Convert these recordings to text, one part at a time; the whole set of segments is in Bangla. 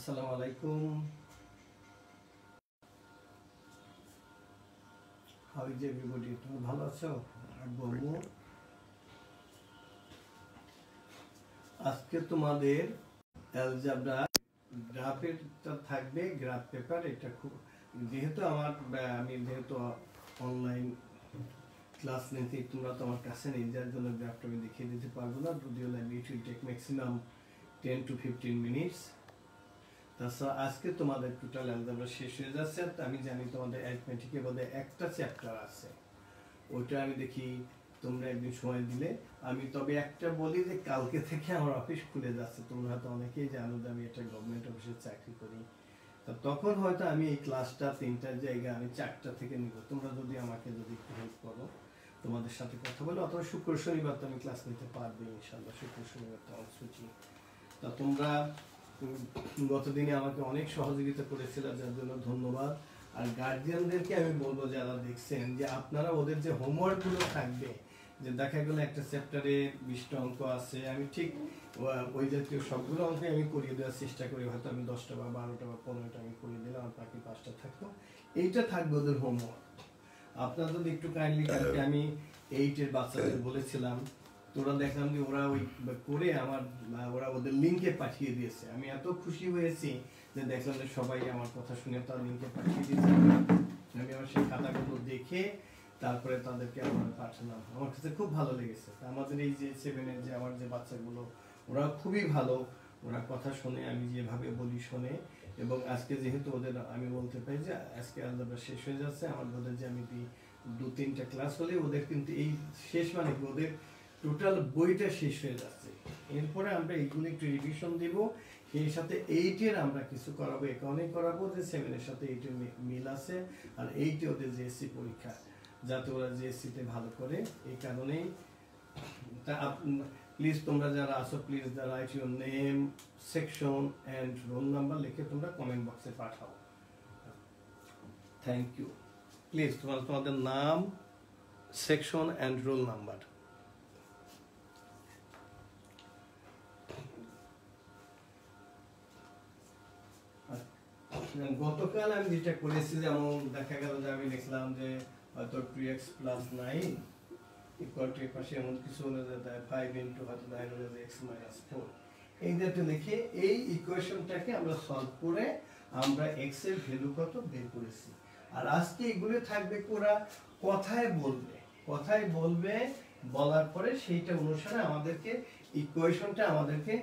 আসসালামু আলাইকুম। How is everybody? তুমি ভালো আছো? আব্বু আজকে তোমাদের অ্যালজেব্রা গ্রাফেরটা থাকবে, গ্রাফ পেপার। এটা খুব যেহেতু আমি যেহেতু অনলাইন ক্লাস নিতে তোমরা তো আমার কাছে নেই, যার জন্য গ্রাফটা আমি দেখিয়ে দিতে পারবো না। যদিও it will take maximum 10 to 15 minutes. তাছাড়া আজকে তোমাদের টোটাল অ্যালজেব্রা শেষ হয়ে যাচ্ছে। আমি জানি তোমাদের অ্যারিথমেটিকে বোধহয় একটা চ্যাপ্টার আছে, ওইটা আমি দেখি তোমরা একদিন সময় দিলে। আমি তবে একটা বলি যে কালকে থেকে আমার অফিস খুলে যাচ্ছে। তোমরা হয়তো অনেকেই জানো যে আমি একটা গভর্নমেন্ট অফিসে চাকরি করি। তখন হয়তো আমি এই ক্লাসটা 3টার জায়গায় আমি 4টা থেকে নিব। তোমরা যদি আমাকে একটু হেল্প করো, তোমাদের সাথে কথা বলো, অথবা শুক্র শনিবার তো আমি ক্লাস নিতে পারবো ইনশাল্লাহ। শুক্র শনিবার তো আমার ছুটি। তা তোমরা গতদিনে আমাকে অনেক সহযোগিতা করেছিল, যার জন্য ধন্যবাদ। আর গার্জিয়ানদেরকে আমি বলবো যারা দেখছেন যে আপনারা ওদের যে হোমওয়ার্কগুলো থাকবে, যে দেখা গেলো একটা চ্যাপ্টারে 20টা অঙ্ক আছে, আমি ঠিক ওই জাতীয় সবগুলো অঙ্ক আমি করিয়ে দেওয়ার চেষ্টা করি। হয়তো আমি 10টা বা 12টা বা 15টা আমি করিয়ে দিলাম, আর বাকি 5টা থাকতো। এইটা থাকবে ওদের হোমওয়ার্ক। আপনারা যদি একটু কাইন্ডলি, কালকে আমি 8-এর বাচ্চাদের বলেছিলাম, তোরা দেখলাম যে ওরা ওই করে ওরা ওদের লিঙ্কে পাঠিয়ে দিয়েছে। আমি এত খুশি হয়েছি যে দেখলাম যে সবাই আমার কথা শুনে তার লিঙ্কে পাঠিয়ে দিয়েছে। আমি আমার সেই খাতাগুলো দেখে তারপরে তাদেরকে আমার পাঠালাম। আমার কাছে খুব ভালো লেগেছে। আমাদের এই যে 7-এর যে আমার যে বাচ্চাগুলো, ওরা খুবই ভালো। ওরা কথা শোনে, আমি যেভাবে বলি শোনে। এবং আজকে যেহেতু ওদের আমি বলতে পারি যে আজকে অ্যালজেব্রা শেষ হয়ে যাচ্ছে, আমার বোধহয় যে আমি 2-3টা ক্লাস হলে ওদের কিন্তু এই শেষ মানে ওদের টোটাল বইটা শেষ হয়ে যাচ্ছে। এরপরে আমরা এইগুলো একটু রিভিশন দেব। সেই সাথে 8-এর আমরা কিছু করাবো, একাউন্টে করাবো যে 7-এর সাথে 8-এর মিল আছে। আর 8-এ ওদের জিএসসি পরীক্ষা, যাতে ওরা জিএসসিতে ভালো করে। এই কারণেই প্লিজ তোমরা যারা আসো, please write your name, section and roll number লিখে তোমরা কমেন্ট বক্সে পাঠাও। Thank you. প্লিজ তোমাদের নাম, সেকশন অ্যান্ড রোল নাম্বার। গতকাল আমি যেটা করেছি, যেমন দেখা গেল যে আমি লিখলাম যে হয়তো 2x + 9 ইকুয়াল টু পাশে এমন কিছু হলে যেটা 5 * হয়তো 9 হলে যে x - 4, এই যেটা লিখে এই ইকুয়েশনটাকে আমরা সলভ করে আমরা x এর ভ্যালু কত বের করেছি। আর আজকে এগুলো থাকবে কোরা কথায় বলবে, বলার পরে সেইটা অনুসারে আমাদেরকে ইকুয়েশনটা আমাদেরকে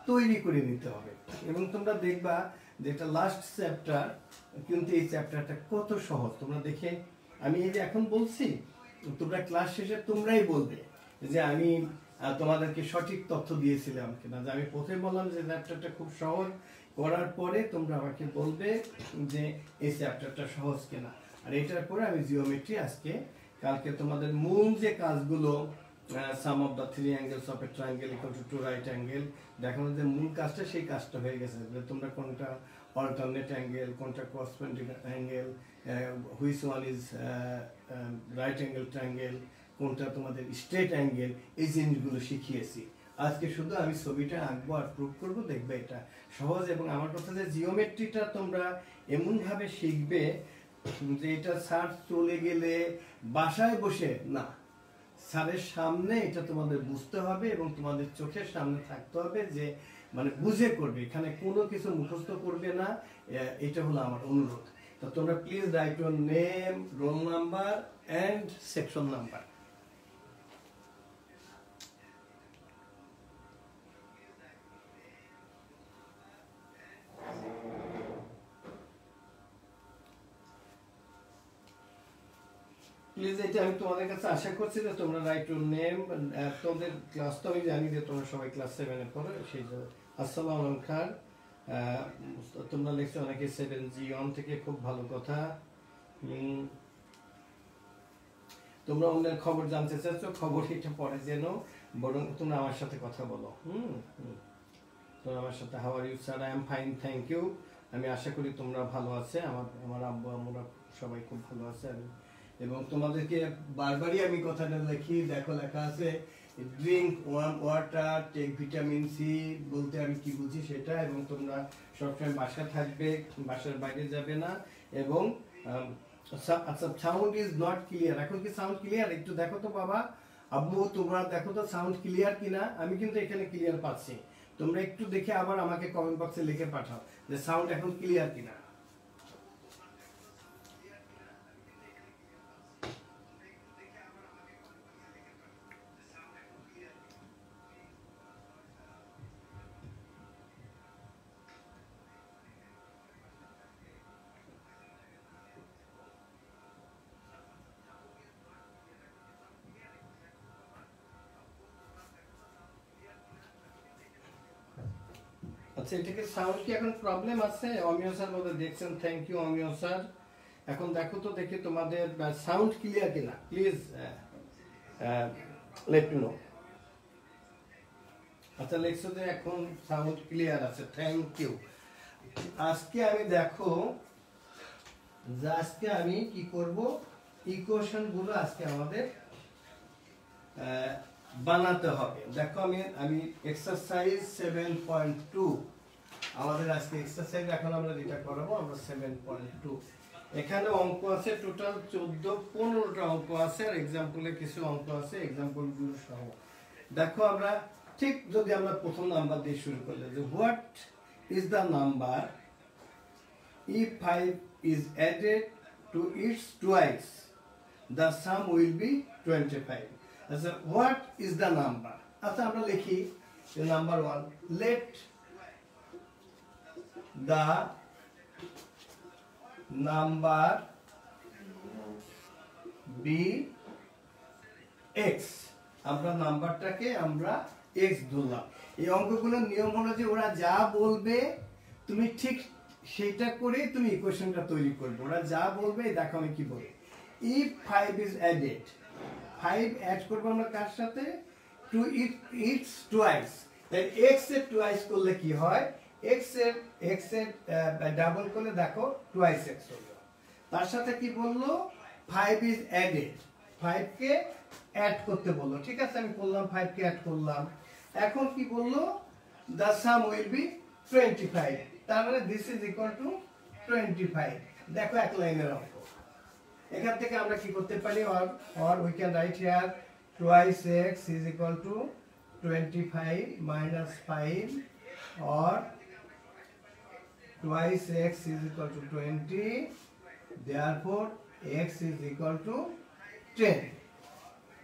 তৈরি করে নিতে হবে। এবং তোমরা দেখবা যেটা লাস্ট চ্যাপ্টার, কিন্তু এই চ্যাপ্টারটা কত সহজ। তোমরা দেখে আমি এই যে এখন বলছি, তোমরা ক্লাস শেষে তোমরাই বলবে যে আমি তোমাদেরকে সঠিক তথ্য দিয়েছিলাম কিনা। যে আমি প্রথমে বললাম যে চ্যাপ্টারটা খুব সহজ, করার পরে তোমরা আমাকে বলবে যে এই চ্যাপ্টারটা সহজ কিনা। আর এটার পরে আমি জিওমেট্রি আজকে কালকে তোমাদের মূল যে কাজগুলো, sum of the 3 angles of a triangle equal to 2 right angle, দেখানো যে মূল কাজটা, সেই কাজটা হয়ে গেছে। যে তোমরা কোনটা অল্টারনেট অ্যাঙ্গেল, কোনটা corresponding angle, which one is right angle triangle, কোনটা তোমাদের স্ট্রেট অ্যাঙ্গেল, এই জিনিসগুলো শিখিয়েছি। আজকে শুধু আমি ছবিটা আঁকবো আর প্রুভ করবো, দেখবে এটা সহজ। এবং আমার কথা যে জিওমেট্রিটা তোমরা এমনভাবে শিখবে যে এটা স্যার চলে গেলে বাসায় বসে না, স্যারের সামনে এটা তোমাদের বুঝতে হবে এবং তোমাদের চোখের সামনে থাকতে হবে, যে মানে বুঝে করবে, এখানে কোনো কিছু মুখস্থ করবে না। এটা হলো আমার অনুরোধ। তো তোমরা please write your name, roll number and section number. Please এটা আমি তোমাদের কাছে আশা করছি যে তোমরা রাইট ইউর নেম। তোমাদের ক্লাস তো আমি জানি যে তোমরা সবাই ক্লাস 7-এ পড়ো, সেই জন্য আসসালামু আলাইকুম খান। তোমরা লিখছো অনেকে 7G1 থেকে, খুব ভালো কথা। তোমরা অন্যের খবর জানতে চাচ্ছ, খবর এটা পরে যেন, বরং তোমরা আমার সাথে কথা বলো। তোমরা আমার সাথে how are you sir? I am fine, thank you. আমি আশা করি তোমরা ভালো আছে। আমার আব্বু আমরা সবাই খুব ভালো আছে। এবং তোমাদেরকে বারবারই আমি কথাটা লিখি, দেখো লেখা আছে drink water, take vitamin C বলতে আমি কি বুঝি সেটা, এবং তোমরা সবসময় বাসা থাকবে, বাসার বাইরে যাবে না, এবং আচ্ছা সাউন্ড ইজ নট ক্লিয়ার। এখন কি সাউন্ড ক্লিয়ার? একটু দেখো তো বাবা, আব্বু তোমরা দেখো তো সাউন্ড ক্লিয়ার কিনা। আমি কিন্তু এখানে ক্লিয়ার পাচ্ছি, তোমরা একটু দেখে আবার আমাকে কমেন্ট বক্সে লিখে পাঠাও যে সাউন্ড এখন ক্লিয়ার কিনা। আচ্ছা, এটাকে সাউন্ড কি এখন প্রবলেম আছে? অমিয় স্যার বলে দেখছেন, থ্যাংক ইউ অমিয় স্যার। এখন দেখো তো দেখি তোমাদের সাউন্ড ক্লিয়ার কিনা, প্লিজ লেট মি নো। আচ্ছা, লেখছো যে এখন সাউন্ড ক্লিয়ার আছে, থ্যাংক ইউ। আজকে আমি দেখো যে আজকে আমি কি করব, ইকুয়েশন গুলো আজকে আমাদের বানাতে হবে। দেখো আমি এক্সারসাইজ 7.2 আমাদের আজকে এক্সারসাইজ এখন আমরা যেটা করাবো আমরা 7.2। এখানে অঙ্ক আছে টোটাল 14-15টা অঙ্ক আছে, আর এক্সাম্পলে কিছু অঙ্ক আছে, এক্সাম্পল গুলো সহ। দেখো আমরা ঠিক যদি আমরা প্রথম নাম্বার দিয়ে শুরু করলে যে what is the number if 5 is added to its twice the sum will be 25. আচ্ছা, what is the number? আচ্ছা, আমরা লিখি number 1, let the number be x। আমরা নাম্বারটাকে আমরা x ধরলাম। এই অঙ্কগুলোর নিয়ম হলো যে ওরা যা বলবে তুমি ঠিক সেটা করে তুমি ইকুয়েশনটা তৈরি করবে। ওরা যা বলবে দেখো আমি কি বলি, if 5 is added, 5 অ্যাড করব আমরা কার সাথে, to its twice, তাই x এর twice করলে কি হয়, x এর ডাবল করলে দেখো twice x হলো। তার সাথে কি বললো, 5 is added, 5 কে অ্যাড করতে বললো, ঠিক আছে আমি করলাম, 5 কে অ্যাড করলাম। এখন কি বললো, the sum will be 25, তার মানে this is equal to 25। দেখো এক লাইনের অঙ্ক। এখান থেকে আমরা কি করতে পারি, or we can write here twice x is equal to 25 minus 5, or twice x is equal to 20, therefore x is equal to 10।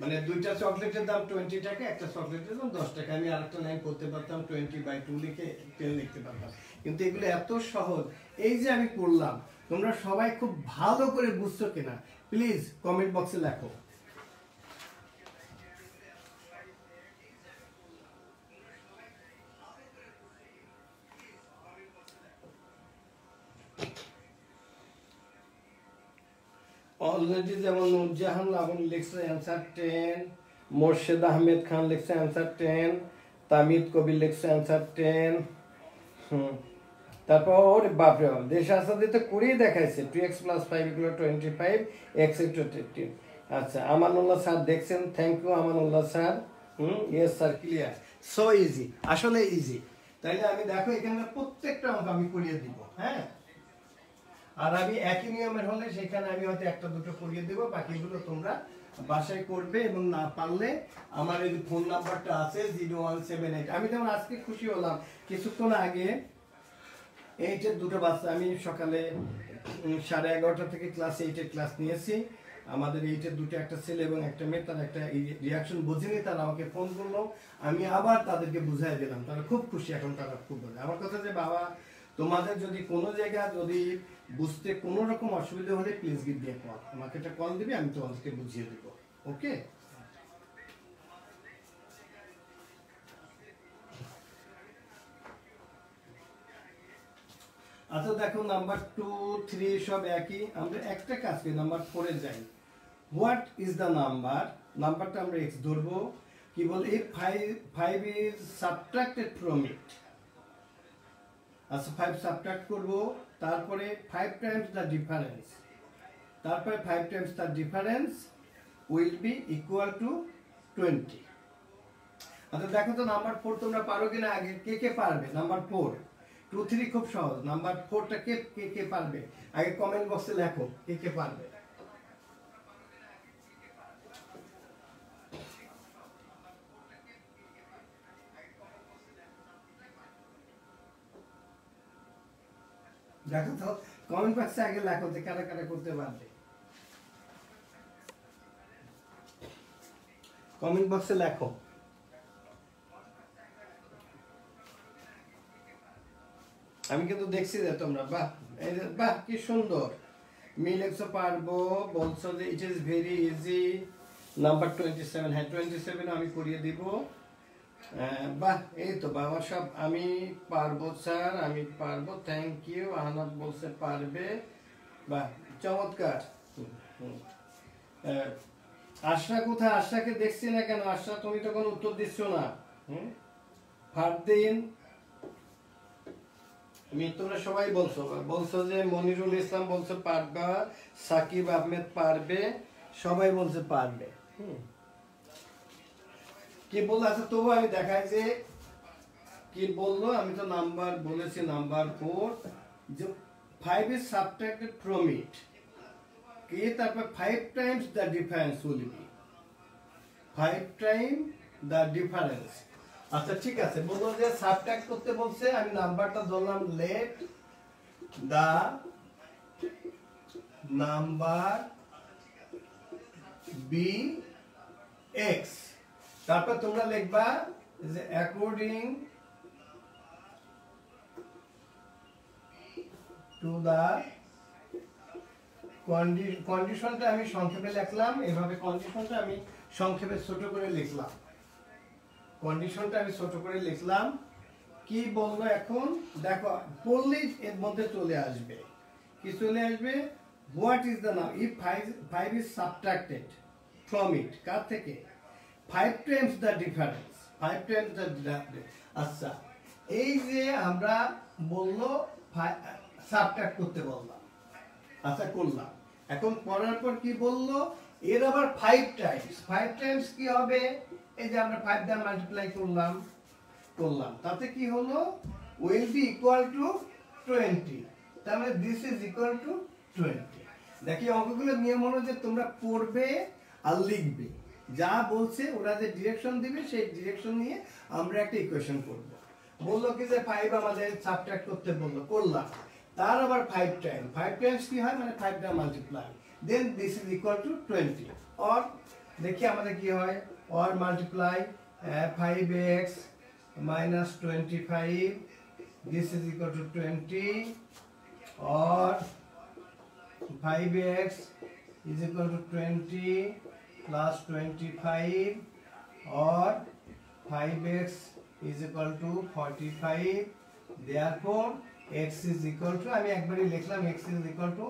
মানে দুইটা চকলেটের দাম 20 টাকা, একটা চকলেটের দাম 10 টাকা। আমি আরেকটা লাইন করতে পারতাম 20/2 লিখে 10 লিখতে পারতাম, কিন্তু এগুলো এত সহজ। এই যে আমি করলাম, তোমরা সবাই খুব ভালো করে বুঝছো কিনা প্লিজ কমেন্ট বক্সে লেখো। অলরেডি যেমন নুরজাহান লাবণ লিখছে অ্যান্সার 10, মোর্শেদ আহমেদ খান লিখছে অ্যান্সার 10, তামিদ কবির লিখছে অ্যান্সার 10। তারপর বাপরে বাপ, দেশ আসাদি তো করেই দেখাইছে 2x + 5 = 25, x = 15। আচ্ছা, আমানুল্লাহ স্যার দেখছেন, thank you Amanullah sir. Yes sir, clear, so easy, আসলে ইজি। তাইলে আমি দেখো এখানে প্রত্যেকটা অঙ্ক আমি করিয়ে দিব, হ্যাঁ। আর আমি একই নিয়মের হলে সেখানে আমি হয়তো একটা দুটো করিয়ে দেবো, বাকিগুলো তোমরা বাসায় করবে, এবং না পারলে আমার এই ফোন নাম্বারটা আছে 0178। আমি যেমন আজকে খুশি হলাম, কিছুক্ষণ আগে এইটের দুটো বাচ্চা, আমি সকালে 11:30 থেকে ক্লাস 8-এর ক্লাস নিয়েছি। আমাদের এইটের দুটো, একটা ছেলে এবং একটা মেয়ে, তার একটা রিয়াকশন বুঝিনি, তারা আমাকে ফোন করলো, আমি আবার তাদেরকে বুঝাই দিলাম, তারা খুব খুশি। এখন তারা খুব বলে আমার কথা যে বাবা, তোমাদের যদি কোনো জায়গা যদি বুঝতে কোনো রকম অসুবিধা হলে please give me a call, আমাকে একটা কল দিবে, আমি তোমাদেরকে বুঝিয়ে দেবো, ওকে। আচ্ছা দেখো, নাম্বার 2, 3 সব একই। আমরা একটা কাজ করি, নাম্বার 4-এ যাই। হোয়াট ইজ দ্য নাম্বার, নাম্বারটা আমরা x ধরবো। কি বল, if 5 is subtracted from it। আচ্ছা, 5 সাবট্রাক্ট করব, তারপরে 5 টাইমস দ্য ডিফারেন্স, তারপরে 5 Times the difference will be equal to 20। আচ্ছা দেখো তো নাম্বার 4 তোমরা পারো কিনা আগে কে কে পারবে নাম্বার 4 2 3 খুব সহজ নাম্বার 4টা কে কে কে পারবে আগে কমেন্ট বক্সে লেখো কে কে পারবে দেখো তো কমেন্ট বক্সে আগে লেখো যে কারা কারা করতে পারবে কমেন্ট বক্সে লেখো আমি কিন্তু দেখছি যে তোমরা বাহ এই যে বাহ কি সুন্দর মিলেক্সো পারবো বলছো যে it is very easy number 27 হ্যাঁ 27 আমি করিয়ে দিব বাহ এই তো বাবা সব আমি পারবো স্যার আমি পারবো থ্যাংক ইউ আহনাদ বলছে পারবে বাহ চমৎকার আশা কোথায় আশাকে দেখছি না কেন আশা তুমি তো কোনো উত্তর দিচ্ছ না ফারদিন তোমরা সবাই বলছো যে মনিরুল ইসলাম বলছে পারবা সাকিব আহমেদ পারবে সবাই বলছে পারবে কি বললো আচ্ছা তবু আমি দেখাই যে কি বললো আমি তো নাম্বার বলেছি নাম্বার 4 যে 5 is subtracted from it কি তারপর 5 times the difference will be 5 times the difference আচ্ছা ঠিক আছে বললো যে সাবট্রাক্ট করতে বলছে আমি নাম্বারটা ধরলাম late the number B x তারপর তোমরা লিখবা যে অ্যাকর্ডিং টু দা কন্ডিশনটা আমি সংক্ষেপে লিখলাম এভাবে কন্ডিশনটা আমি সংক্ষেপে ছোট করে লিখলাম কন্ডিশনটা আমি ছোট করে লিখলাম কি বলবো এখন দেখো পড়লেই এর মধ্যে চলে আসবে কি চলে আসবে হোয়াট ইজ দ্য নাম if 5 is subtracted from it কার থেকে 5 Times the difference 5 Times the difference আচ্ছা এই যে আমরা বললো সাবট্রাক্ট করতে বললাম আচ্ছা করলাম এখন করার পর কি বললো এর আবার 5 টাইমস কি হবে এই যে আমরা 5 দ্বারা মাল্টিপ্লাই করলাম তাতে কি হলো will be equal to 20 তার মানে this is equal to 20 দেখি অঙ্কগুলো নিয়ম হলো যে তোমরা পড়বে আর লিখবে যা বলছে ওরা যে ডিরেকশন দিবে সেই ডিরেকশন নিয়ে আমরা একটা ইকুয়েশন করব বললো কি যে 5 আমাদের সাবট্রাক্ট করতে বললো করলাম তার আবার 5 টাইমস কি হয় মানে 5 দ্বারা multiply then this is equal to 20 or দেখি আমাদের কি হয় or multiply 5x minus 25 this is equal to 20 or 5x is equal to 20 plus 25 or 5x is equal to 45 therefore x is equal to আমি একবারই লিখলাম x is equal to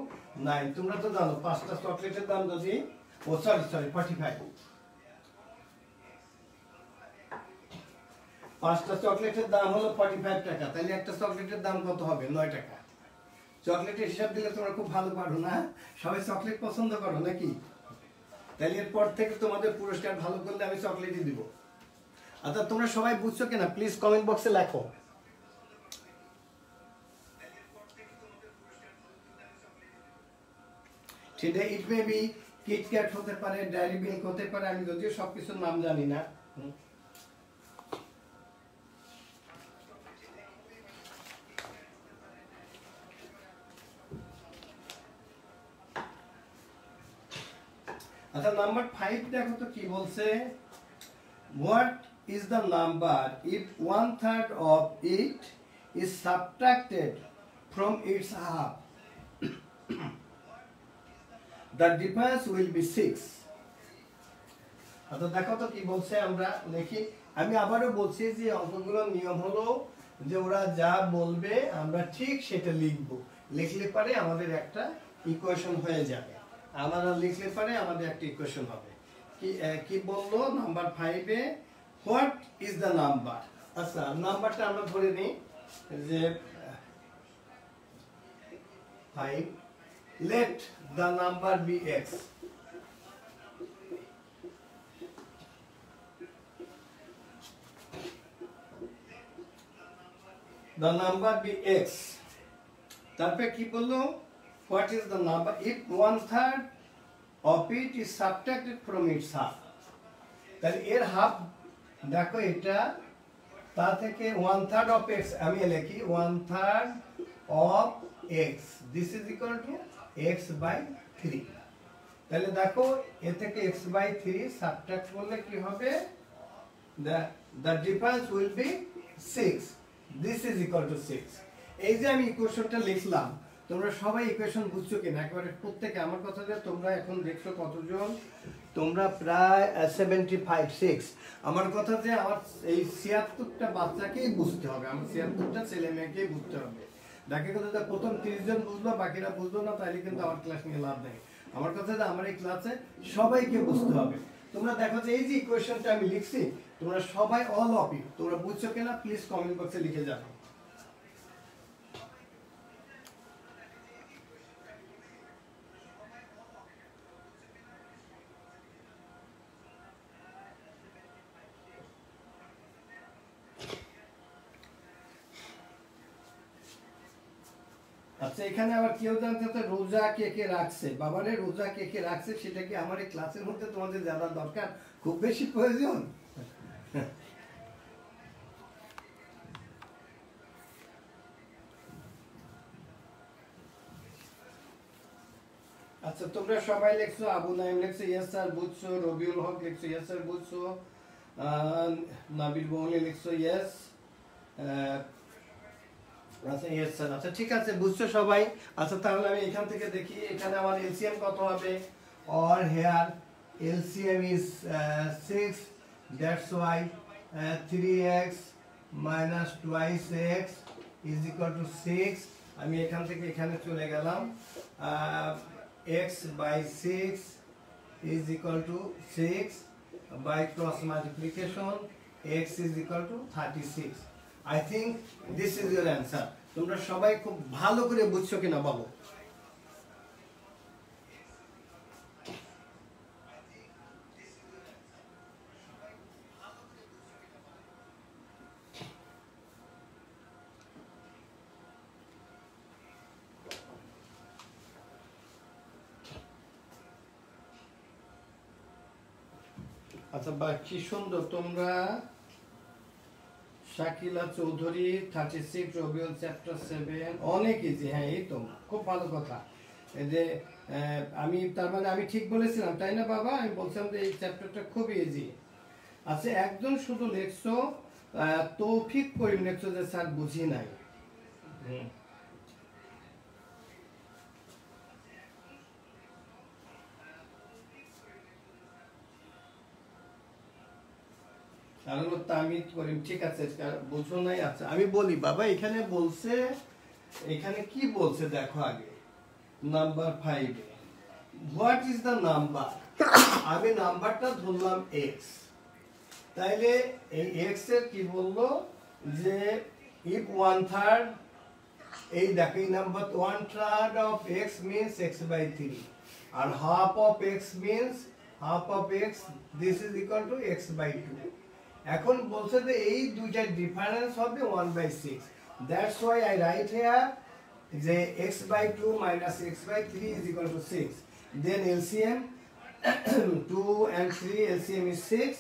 9 তোমরা তো জানো পাঁচটা চকলেটের দাম যদি সরি 45 পাঁচটা চকলেটের দাম হলো 45 টাকা তাহলে একটা চকলেটের দাম কত হবে 9 টাকা চকলেটের হিসাব দিলে তোমরা খুব ভালো পারো না সবাই চকলেট পছন্দ করো নাকি তাহলে এরপর থেকে তোমাদের পুরস্কার ভালো করলে আমি চকলেটই দিব আচ্ছা তোমরা সবাই বুঝছো কিনা প্লিজ কমেন্ট বক্সে লেখো সেটা ইট মে বি কিটক্যাট হতে পারে ডেয়ারি মিল্ক হতে পারে আমি যদিও সবকিছুর নাম জানি না আচ্ছা নাম্বার 5 দেখো তো কি বলছে what is the number if 1/3 of it is subtracted from its half the difference will be 6 আচ্ছা দেখো তো কি বলছে আমরা লিখি আমি আবারও বলছি যে অঙ্কগুলোর নিয়ম হলো যে ওরা যা বলবে আমরা ঠিক সেটা লিখব লিখলে পরে আমাদের একটা ইকুয়েশন হয়ে যাবে আমরা লিখলে পরে আমাদের একটা ইকুয়েশন হবে কি বললো number 5 A what is the number আচ্ছা নাম্বারটা আমরা ধরে নিই যে 5 let the number be x the number be x তারপরে কি বললো what is the number if 1/3 of it is subtracted from its half তাহলে এর হাফ দেখো এটা তা থেকে 1/3 of x আমি লিখি 1/3 of x this is equal to x by 3 তাহলে দেখো এ থেকে x by 3 সাবট্রাক্ট করলে কি হবে the difference will be 6 this is equal to 6 এই যে আমি ইকুয়েশনটা লিখলাম তোমরা সবাই ইকুয়েশন বুঝছো কিনা একবারে প্রত্যেককে আমার কথা যে তোমরা এখন দেখছো কতজন তোমরা প্রায় 75 6 আমার কথা যে আমার এই 76টা বাচ্চাকেই বুঝতে হবে আমার 76টা ছেলে মেয়েকেই বুঝতে হবে দেখে কথা যে প্রথম 30 জন বুঝলো বাকিরা বুঝলো না তাহলে কিন্তু আমার ক্লাস নিয়ে লাভ নেই আমার কথা যে আমার এই ক্লাসে সবাইকে বুঝতে হবে তোমরা দেখো যে এই যে ইকুয়েশনটা আমি লিখছি তোমরা সবাই অল অফ ইউ তোমরা বুঝছো কিনা প্লিজ কমেন্ট বক্সে লিখে যাও আচ্ছা এখানে আবার কেউ জানতে তো রোজা কে কে রাখছে বাবারে রোজা কে কে রাখছে সেটা কি আমার এই ক্লাসের মধ্যে তোমাদের জানা দরকার খুব বেশি প্রয়োজন আচ্ছা তোমরা সবাই লিখছো আবু নাইম লিখছো ইয়েস স্যার বুঝছো রবিউল হক লিখছো ইয়েস স্যার বুঝছো নাবিল বৌলি লিখছো ইয়েস আচ্ছা ইয়েস স্যার আচ্ছা ঠিক আছে বুঝছো সবাই আচ্ছা তাহলে আমি এখান থেকে দেখি এখানে আমার এলসিএম কত হবে or here LCM is 6 that's why 3x minus twice x is equal to 6 আমি এখান থেকে এখানে চলে গেলাম x by 6 is equal to 6 by cross multiplication x is equal to 36 I think this is your answer তোমরা সবাই খুব ভালো করে বুঝছো কিনা বলো আচ্ছা বাকি সুন্দর তোমরা শাকিলা চৌধুরী 36 রবিউল চ্যাপ্টার 7 অনেক ইজি হ্যাঁ এই তো খুব ভালো কথা এই যে আমি তার মানে আমি ঠিক বলেছিলাম তাই না বাবা আমি বলছিলাম যে এই চ্যাপ্টারটা খুব ইজি আচ্ছা একজন শুধু লেখছো তৌফিক করিম লেখছো যে স্যার বুঝি নাই ঠিক আছে বুঝো নাই আচ্ছা আমি বলি বাবা এখানে বলছে এখানে কি বলছে দেখো আগে number 5 what is the number আমি নাম্বারটা ধরলাম x তাইলে এই x এর কি বললো যে if 1/3 এই দেখো এই number 1/3 of x means x by 3 আর half of x means half of x this is equal to x by 2 এখন বলছে যে এই দুইটার ডিফারেন্স হবে 1/6 that's why I right here যে x by 2 minus x by 3 is equal to 6 then LCM 2 and 3 LCM is 6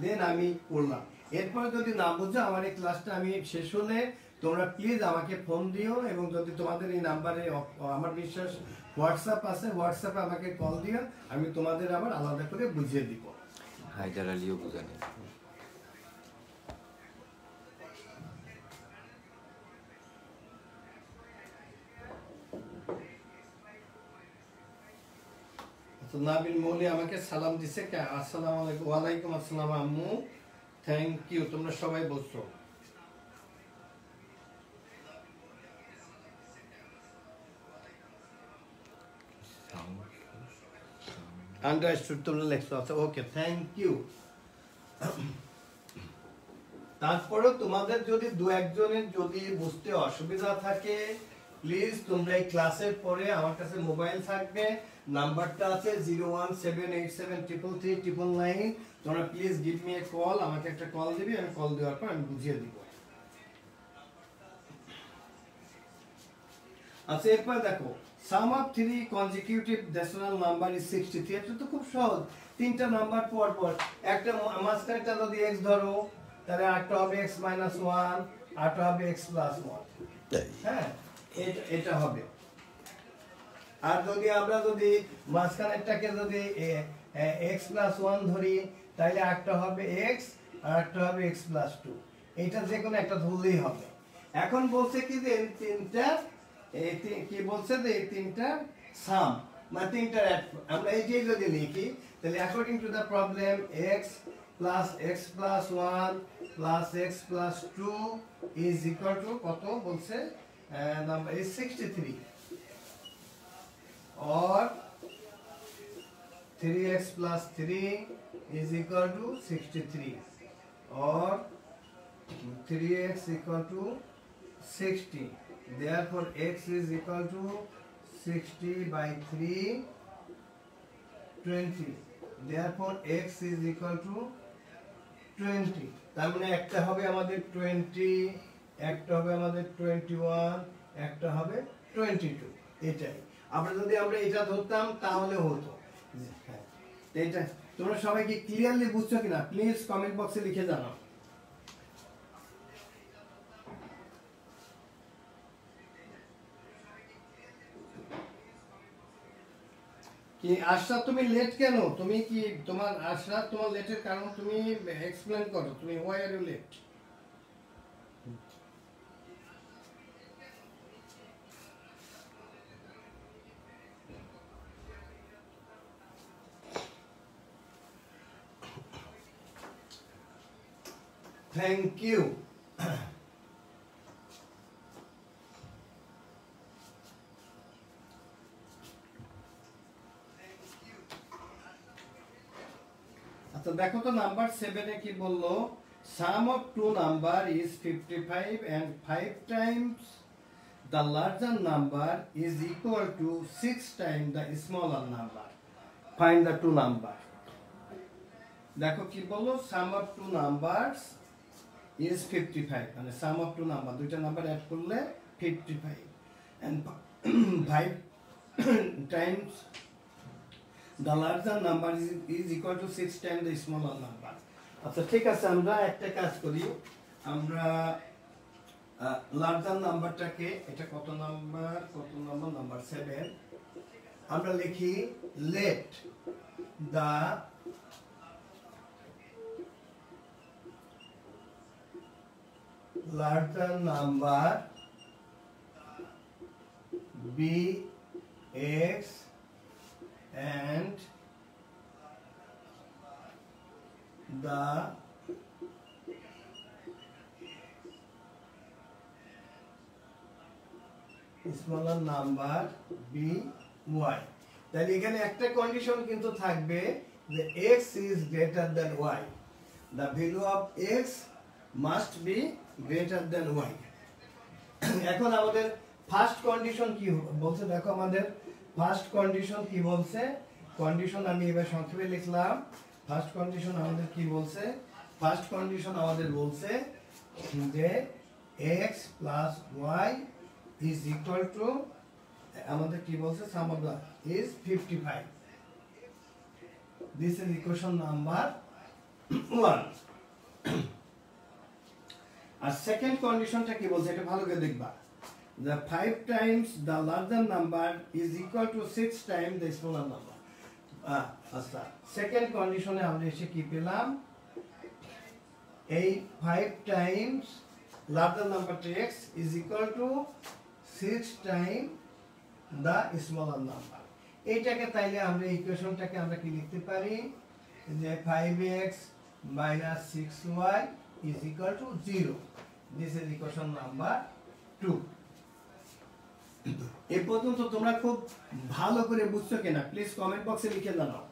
then আমি করলাম এরপর যদি না বুঝো আমার এই ক্লাসটা আমি শেষ হলে তোমরা প্লিজ আমাকে ফোন দিও এবং যদি তোমাদের এই নাম্বারে আমার বিশ্বাস হোয়াটসঅ্যাপ আছে হোয়াটসঅ্যাপে আমাকে কল দিও আমি তোমাদের আবার আলাদা করে বুঝিয়ে দিব হায়দার আলীও বুঝানি তো নাবিল মৌলি আমাকে সালাম দিছে কে আসসালামু আলাইকুম ওয়া আলাইকুম আসসালাম আম্মু থ্যাংক ইউ তোমরা সবাই বলছো আন্ডারস্টুড তোমরা লেখছো আচ্ছা ওকে থ্যাংক ইউ তারপরে তোমাদের যদি দু একজনের যদি বুঝতে অসুবিধা থাকে প্লিজ তোমরা এই ক্লাসের পরে আমার কাছে মোবাইল থাকবে নাম্বারটা আছে 01787333999 তোমরা please give me a call আমাকে একটা কল দিবি আমি কল দেওয়ার পর আমি বুঝিয়ে দিব আচ্ছা এরপর দেখো sum of 3 consecutive decimal number is 63। এটা তো খুব সহজ, তিনটা নাম্বার পর পর একটা মাঝখানেটা যদি x ধরো তাহলে আরেকটা হবে x - 1, আরেকটা হবে x + 1। হ্যাঁ, এটা হবে। আর যদি আমরা যদি মাঝখানেরটাকে যদি x + 1 ধরি তাহলে একটা হবে x আর একটা হবে x + 2। এটা যে কোনো একটা ধরলেই হবে। এখন বলছে কি যে তিনটা কি বলছে যে এই তিনটা সাম মানে তিনটা আমরা এই যে যদি লিখি তাহলে according to the problem x + x + 1 + x + 2 is equal to কত বলছে, number is 63, or 3x + 3 is equal to 63, or 3x = 60. Therefore x is equal to 60/3 20. Therefore x is equal to 20। তার মানে একটা হবে আমাদের 20, একটা হবে আমাদের 21, একটা হবে 22। এটাই আমরা যদি এটা ধরতাম তাহলে হতো। এটা তোমরা সবাই কি ক্লিয়ারলি বুঝছো কিনা প্লিজ কমেন্ট বক্সে লিখে জানাও। কি আশা তুমি লেট কেন? তুমি কি তোমার আশা তোমার লেটের কারণ তুমি এক্সপ্লেইন করো, তুমি why are you late? Thank you. আচ্ছা দেখো তো নাম্বার 7 এ কি বললো, sum of two number is 55 and 5 times the larger number is equal to 6 times the smaller number. Find the two number. দেখো কি বললো, sum of two numbers is 55 মানে সাম অফ টু নাম্বার দুইটা নাম্বার অ্যাড করলে 55 and 5 times the larger number is equal to 6 times the smaller number. আচ্ছা ঠিক আছে, আমরা একটা কাজ করি, আমরা লার্জার নাম্বারটাকে এটা কত নাম্বার নাম্বার 7 আমরা লিখি let the larger number be x and the smaller number be y। তাহলে এখানে একটা কন্ডিশন কিন্তু থাকবে যে x is greater than y, the value of x must be greater than y। এখন আমাদের ফার্স্ট কন্ডিশন কি বলছে, দেখো আমাদের ফার্স্ট কন্ডিশন কি বলছে, কন্ডিশন আমি এবার সংক্ষেপে লিখলাম। ফার্স্ট কন্ডিশন আমাদের কি বলছে, ফার্স্ট কন্ডিশন আমাদের বলছে যে x + y is equal to আমাদের কি বলছে, sum of the is 55। This is equation number 1। আর সেকেন্ড কন্ডিশনটা কি বলছে এটা ভালো করে দেখবা, the 5 times the larger number is equal to 6 times the smaller number। আচ্ছা সেকেন্ড কন্ডিশনে আমরা এসে কি পেলাম, এই 5 times larger number x is equal to 6 times the smaller number। এইটাকে তাইলে আমরা ইকুয়েশনটাকে আমরা কি লিখতে পারি যে 5x - 6y is equal to 0। This is equation number 2। এই পর্যন্ত তোমরা খুব ভালো করে বুঝছো কিনা প্লিজ কমেন্ট বক্সে লিখে জানাও।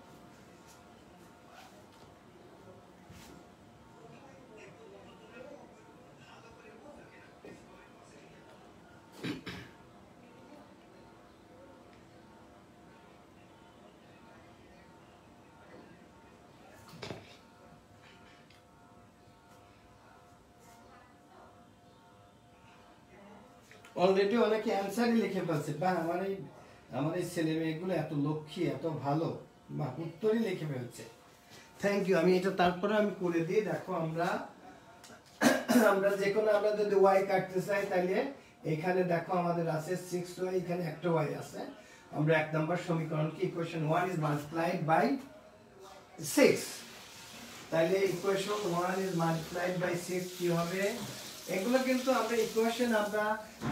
অলরেডি অনেকে অ্যান্সারই লিখে ফেলছে, বা আমার এই ছেলে মেয়েগুলো এত লক্ষ্মী, এত ভালো, বা উত্তরই লিখে ফেলছে। Thank you. আমি এটা তারপরে আমি করে দিই। দেখো আমরা যে কোনো, আমরা যদি ওয়াই কাটতে চাই তাহলে এখানে দেখো আমাদের আছে 6y, এখানে একটা ওয়াই আছে। আমরা 1 নম্বর সমীকরণকে ইকুয়েশন 1 ইজ মাল্টিপ্লাইড বাই 6, তাহলে ইকুয়েশন 1 ইজ মাল্টিপ্লাইড বাই 6 কি হবে? এগুলো কিন্তু আমরা ইকুয়েশন আমরা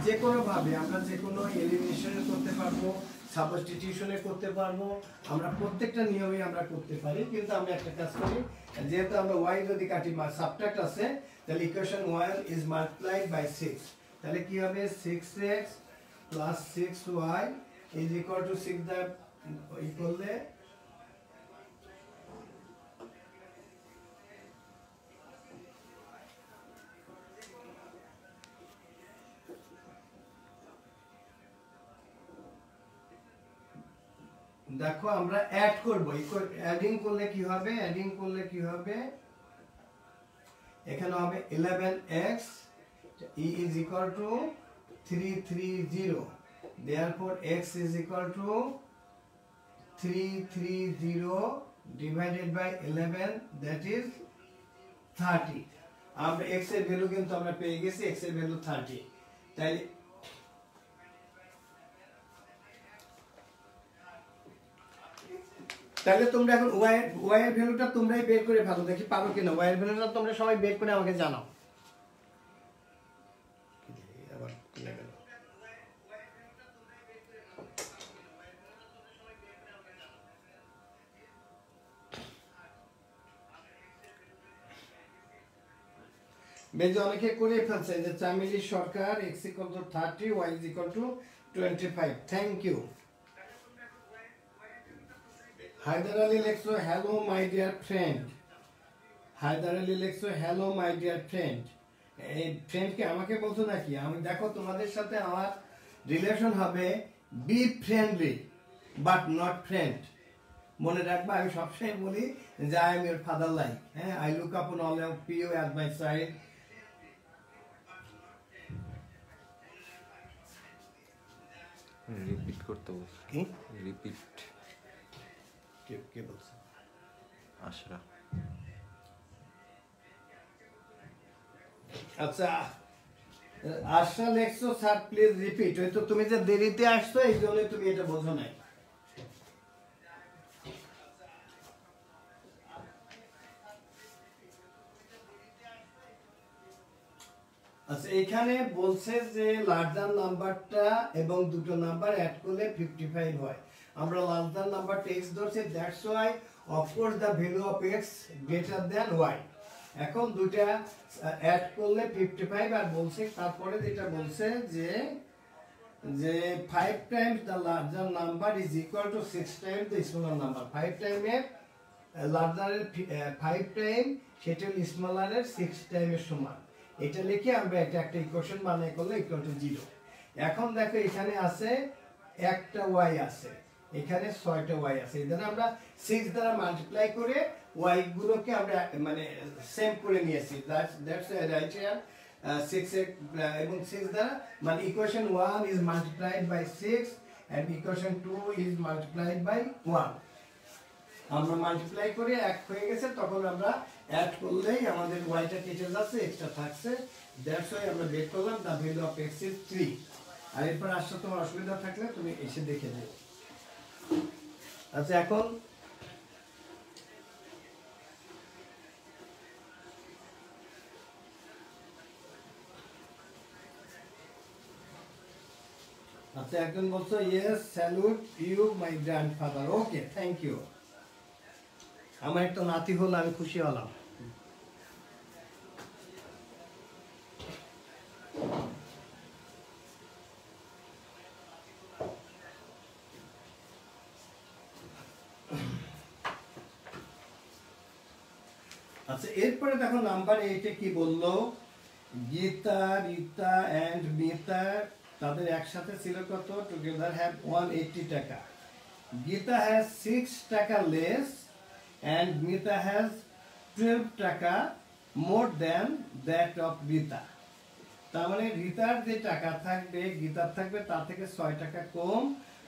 যে কোনো ভাবে, আমরা যে কোনো এলিমিনেশনে করতে পারবো, সাবস্টিটিউশনে করতে পারবো, আমরা প্রত্যেকটা নিয়মে আমরা করতে পারি। কিন্তু আমরা একটা কাজ করি, যেহেতু আমরা y যদি কাটি, সাবট্রাক্ট আছে, তাহলে ইকুয়েশন 1 ইজ মাল্টিপ্লাইড বাই 6, তাহলে কি হবে? 6x plus 6y is equal two 6 the করলে দেখো আমরা অ্যাড করব, অ্যাডিং করলে কি হবে? এখানে হবে 11x is equal to 330, therefore x is equal to 330 divided by 11, that is 30। আমরা x এর ভ্যালু কিন্তু আমরা পেয়ে গেছি, x এর ভ্যালু 30। তাহলে তোমরা এখন y এর ভ্যালুটা তোমরাই বের করে ফেলো, দেখি পারো কিনা। y এর ভ্যালুটা তোমরা সবাই বের করে আমাকে জানাও। বেজে অনেকে করে ফেলছে, যে Chameli Sarkar x equal to 30, y is equal to 25। Thank you. Haidar Ali লেখছো hello my dear friend. Haidar Ali লেখছো হ্যালো মাই ডিয়ার ফ্রেন্ড। এই ফ্রেন্ডকে আমাকে বলছো নাকি? আমি দেখো তোমাদের সাথে আমার রিলেশন হবে be friendly but not friend. মনে রাখবা, আমি সবসময় বলি যে I am your father like. হ্যাঁ, I look upon all of you at my side. Repeat করতে বলছি। কি রিপিট? কে বলছে? আশরা। আচ্ছা, আশরা লেখছো স্যার প্লিজ রিপিট। ওই তো তুমি যে দেরিতে আসছো, এই জন্য তুমি এটা বোঝো নাই। আচ্ছা, এখানে বলছে যে লার্জার নাম্বারটা এবং দুটো নাম্বার অ্যাড করলে 55 হয়। আমরা লার্জার নাম্বারটা x ধরছি, that's why of course the value of x greater than y। এখন দুটো অ্যাড করলে 55, আর বলছে তারপরে যেটা বলছে যে 5 Times the larger number is equal two 6 Times the smaller number. 5 টাইমের লার্জারের 5 টাইম, সেটা স্মলারের 6 টাইমের সমান। এটা লিখে আমরা এটা একটা ইকুয়েশন বানাই করলে ইকুয়াল টু 0। এখন দেখো এখানে আছে একটা y আছে, এখানে 6টা y আছে। এখানে আমরা 6 দ্বারা মাল্টিপ্লাই করে y গুলোকে আমরা মানে সেম করে নিয়েছি। দ্যাটস রাইট হিয়ার 6 এবং 6 দ্বারা মানে equation 1 is multiplied by 6 and equation 2 is multiplied by 1। আমরা মাল্টিপ্লাই করে 1 হয়ে গেছে, তখন আমরা অ্যাড করলেই আমাদের yটা কেটে যাচ্ছে, এক্সট্রা থাকছে। দ্যাটস ওয়াই আমরা বের করলাম the value of x is 3। আর এরপর আসলে তোমার অসুবিধা থাকলে তুমি এসে দেখে নিও। আচ্ছা, এখন একজন বলছো yes salute you my grandfather. Okay, thank you. আমার একটা নাতি হলো, আমি খুশি হলাম। আচ্ছা, এরপরে দেখো নাম্বার 8 কি বললো? গীতা, রীতা এন্ড মিতা তাদের একসাথে ছিল কত? টুগেদার হ্যাভ 180 টাকা। গীতা হ্যাজ 6 টাকা লেস and Mita has 12 টাকা more than that of Rita. তার মানে রিতার যে টাকা থাকবে গীতার থাকবে তা থেকে 6 টাকা কম,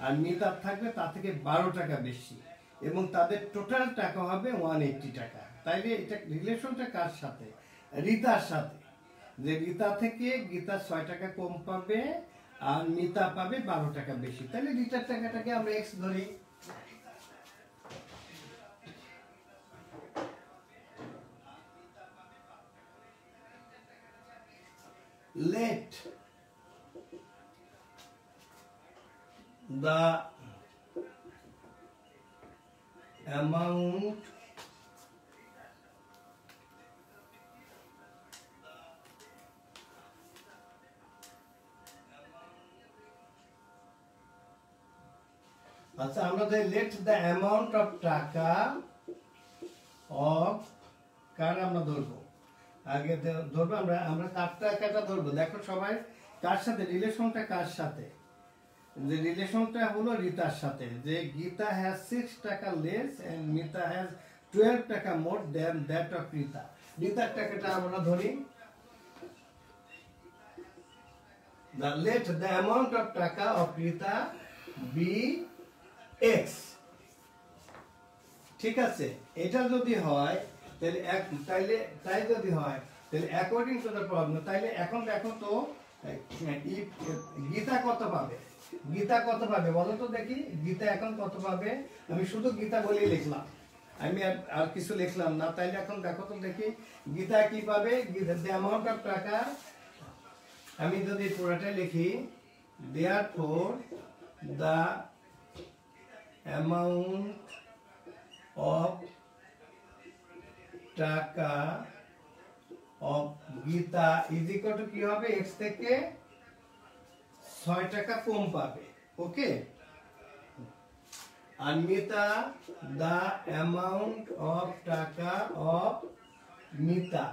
আর মিতার থাকবে তা থেকে 12 টাকা বেশি, এবং তাদের টোটাল টাকা হবে 180 টাকা। তাইলে এটা রিলেশনটা কার সাথে? রিতার সাথে। যে রিতা থেকে গীতা 6 টাকা কম পাবে আর মিতা পাবে 12 টাকা বেশি। তাহলে রিতার টাকাটাকে আমরা এক্স ধরি। Let the amount আচ্ছা আমরা let the amount of টাকা of কার আমরা ধরবো, আগে ধরবো আমরা কার টাকাটা ধরবো। দেখো সবাই কার সাথে রিলেশনটা, কার সাথে? যে রিলেশনটা হলো রিতার সাথে, যে গীতা হ্যাজ 6 টাকা লেস এন্ড মিতা হ্যাজ 12 টাকা মোর দেন দ্যাট অফ রিতা। রিতার টাকাটা আমরা ধরি, let the amount of টাকা of রিতা be x। ঠিক আছে, এটা যদি হয় তাহলে তাই যদি হয় তাহলে অ্যাকর্ডিং টু দ্য প্রবলেম, তাহলে এখন দেখো তো গীতা কত পাবে? গীতা কত পাবে বলো তো দেখি, গীতা এখন কত পাবে? আমি শুধু গীতা বলেই লিখলাম, আমি আর কিছু লিখলাম না। তাইলে এখন দেখো তো দেখি গীতা কি পাবে। গীতা দ্য অ্যামাউন্ট অফ টাকা, আমি যদি পুরোটা লিখি, দেয়ারফর দ্য অ্যামাউন্ট অফ টাকা of Gita is equal two কি হবে? x থেকে 6 টাকা কম পাবে। ওকে, আর মিতা দা অ্যামাউন্ট অফ টাকা অফ মিতা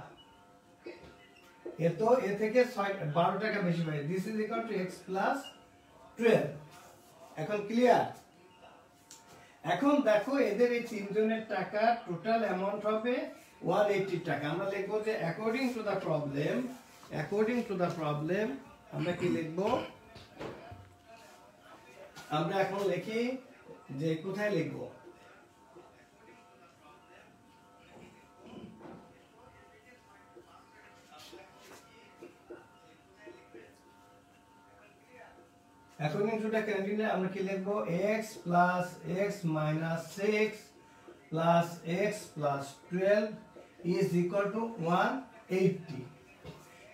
এ থেকে 12 টাকা বেশি পাবে। This is equal two x plus 12। এখন ক্লিয়ার? এখন দেখো এদের এই তিনজনের টাকা টোটাল অ্যামাউন্ট হবে 180 টাকা। আমরা লিখবো যে অ্যাকর্ডিং টু দা প্রবলেম আমরা কি লিখবো? আমরা এখন লিখি যে কোথায় লিখবো? অ্যাকর্ডিং টু দা ক্যান্ডিডেট আমরা কি লিখবো? x plus x minus 6 plus x plus 12 is equal to 180।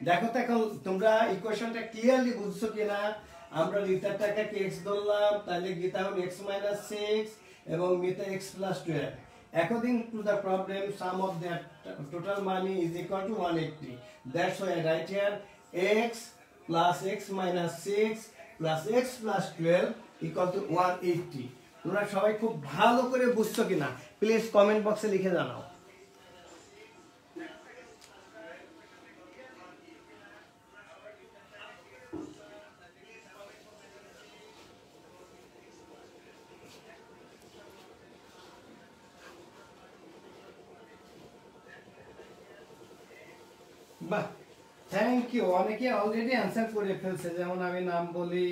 দেখো তো এখন তোমরা ইকুয়েশনটা ক্লিয়ারলি বুঝছো কিনা? আমরা রিতার টাকাকে x ধরলাম, তাহলে গীতা হল x মাইনাস 6 এবং Mita x plus 12। According to the problem, sum of their total money is equal to 180. That's why I write here x plus x minus 6 plus x plus 12 equal to 180. তোমরা সবাই খুব ভালো করে বুঝছো কিনা প্লিজ কমেন্ট বক্সে লিখে জানাও। বাহ, থ্যাংক ইউ। অনেকে অলরেডি অ্যান্সার করে ফেলছে, যেমন আমি নাম বলি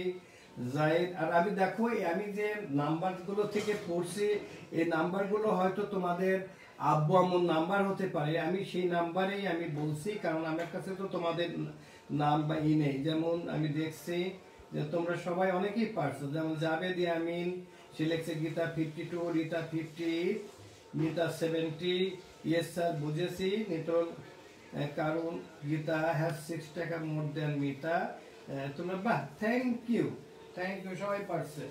জাহিদ। আর আমি দেখো আমি যে নাম্বারগুলো থেকে পড়ছি এই নাম্বারগুলো হয়তো তোমাদের আব্বু আম্মুর নাম্বার হতে পারে, আমি সেই নাম্বারেই আমি বলছি, কারণ আমার কাছে তো তোমাদের নাম বা নেই। যেমন আমি দেখছি যে তোমরা সবাই অনেকেই পারছো, যেমন জাবেদ ইয়ামিন সে লিখছে গীতা 52, রিতা 50, মিতা 70। ইয়েস স্যার বুঝেছি নিটল, কারণ গীতা হ্যাজ 6 টাকা মোর দেন মিতা। তোমরা বাহ, থ্যাংক ইউ সবাই পারছে।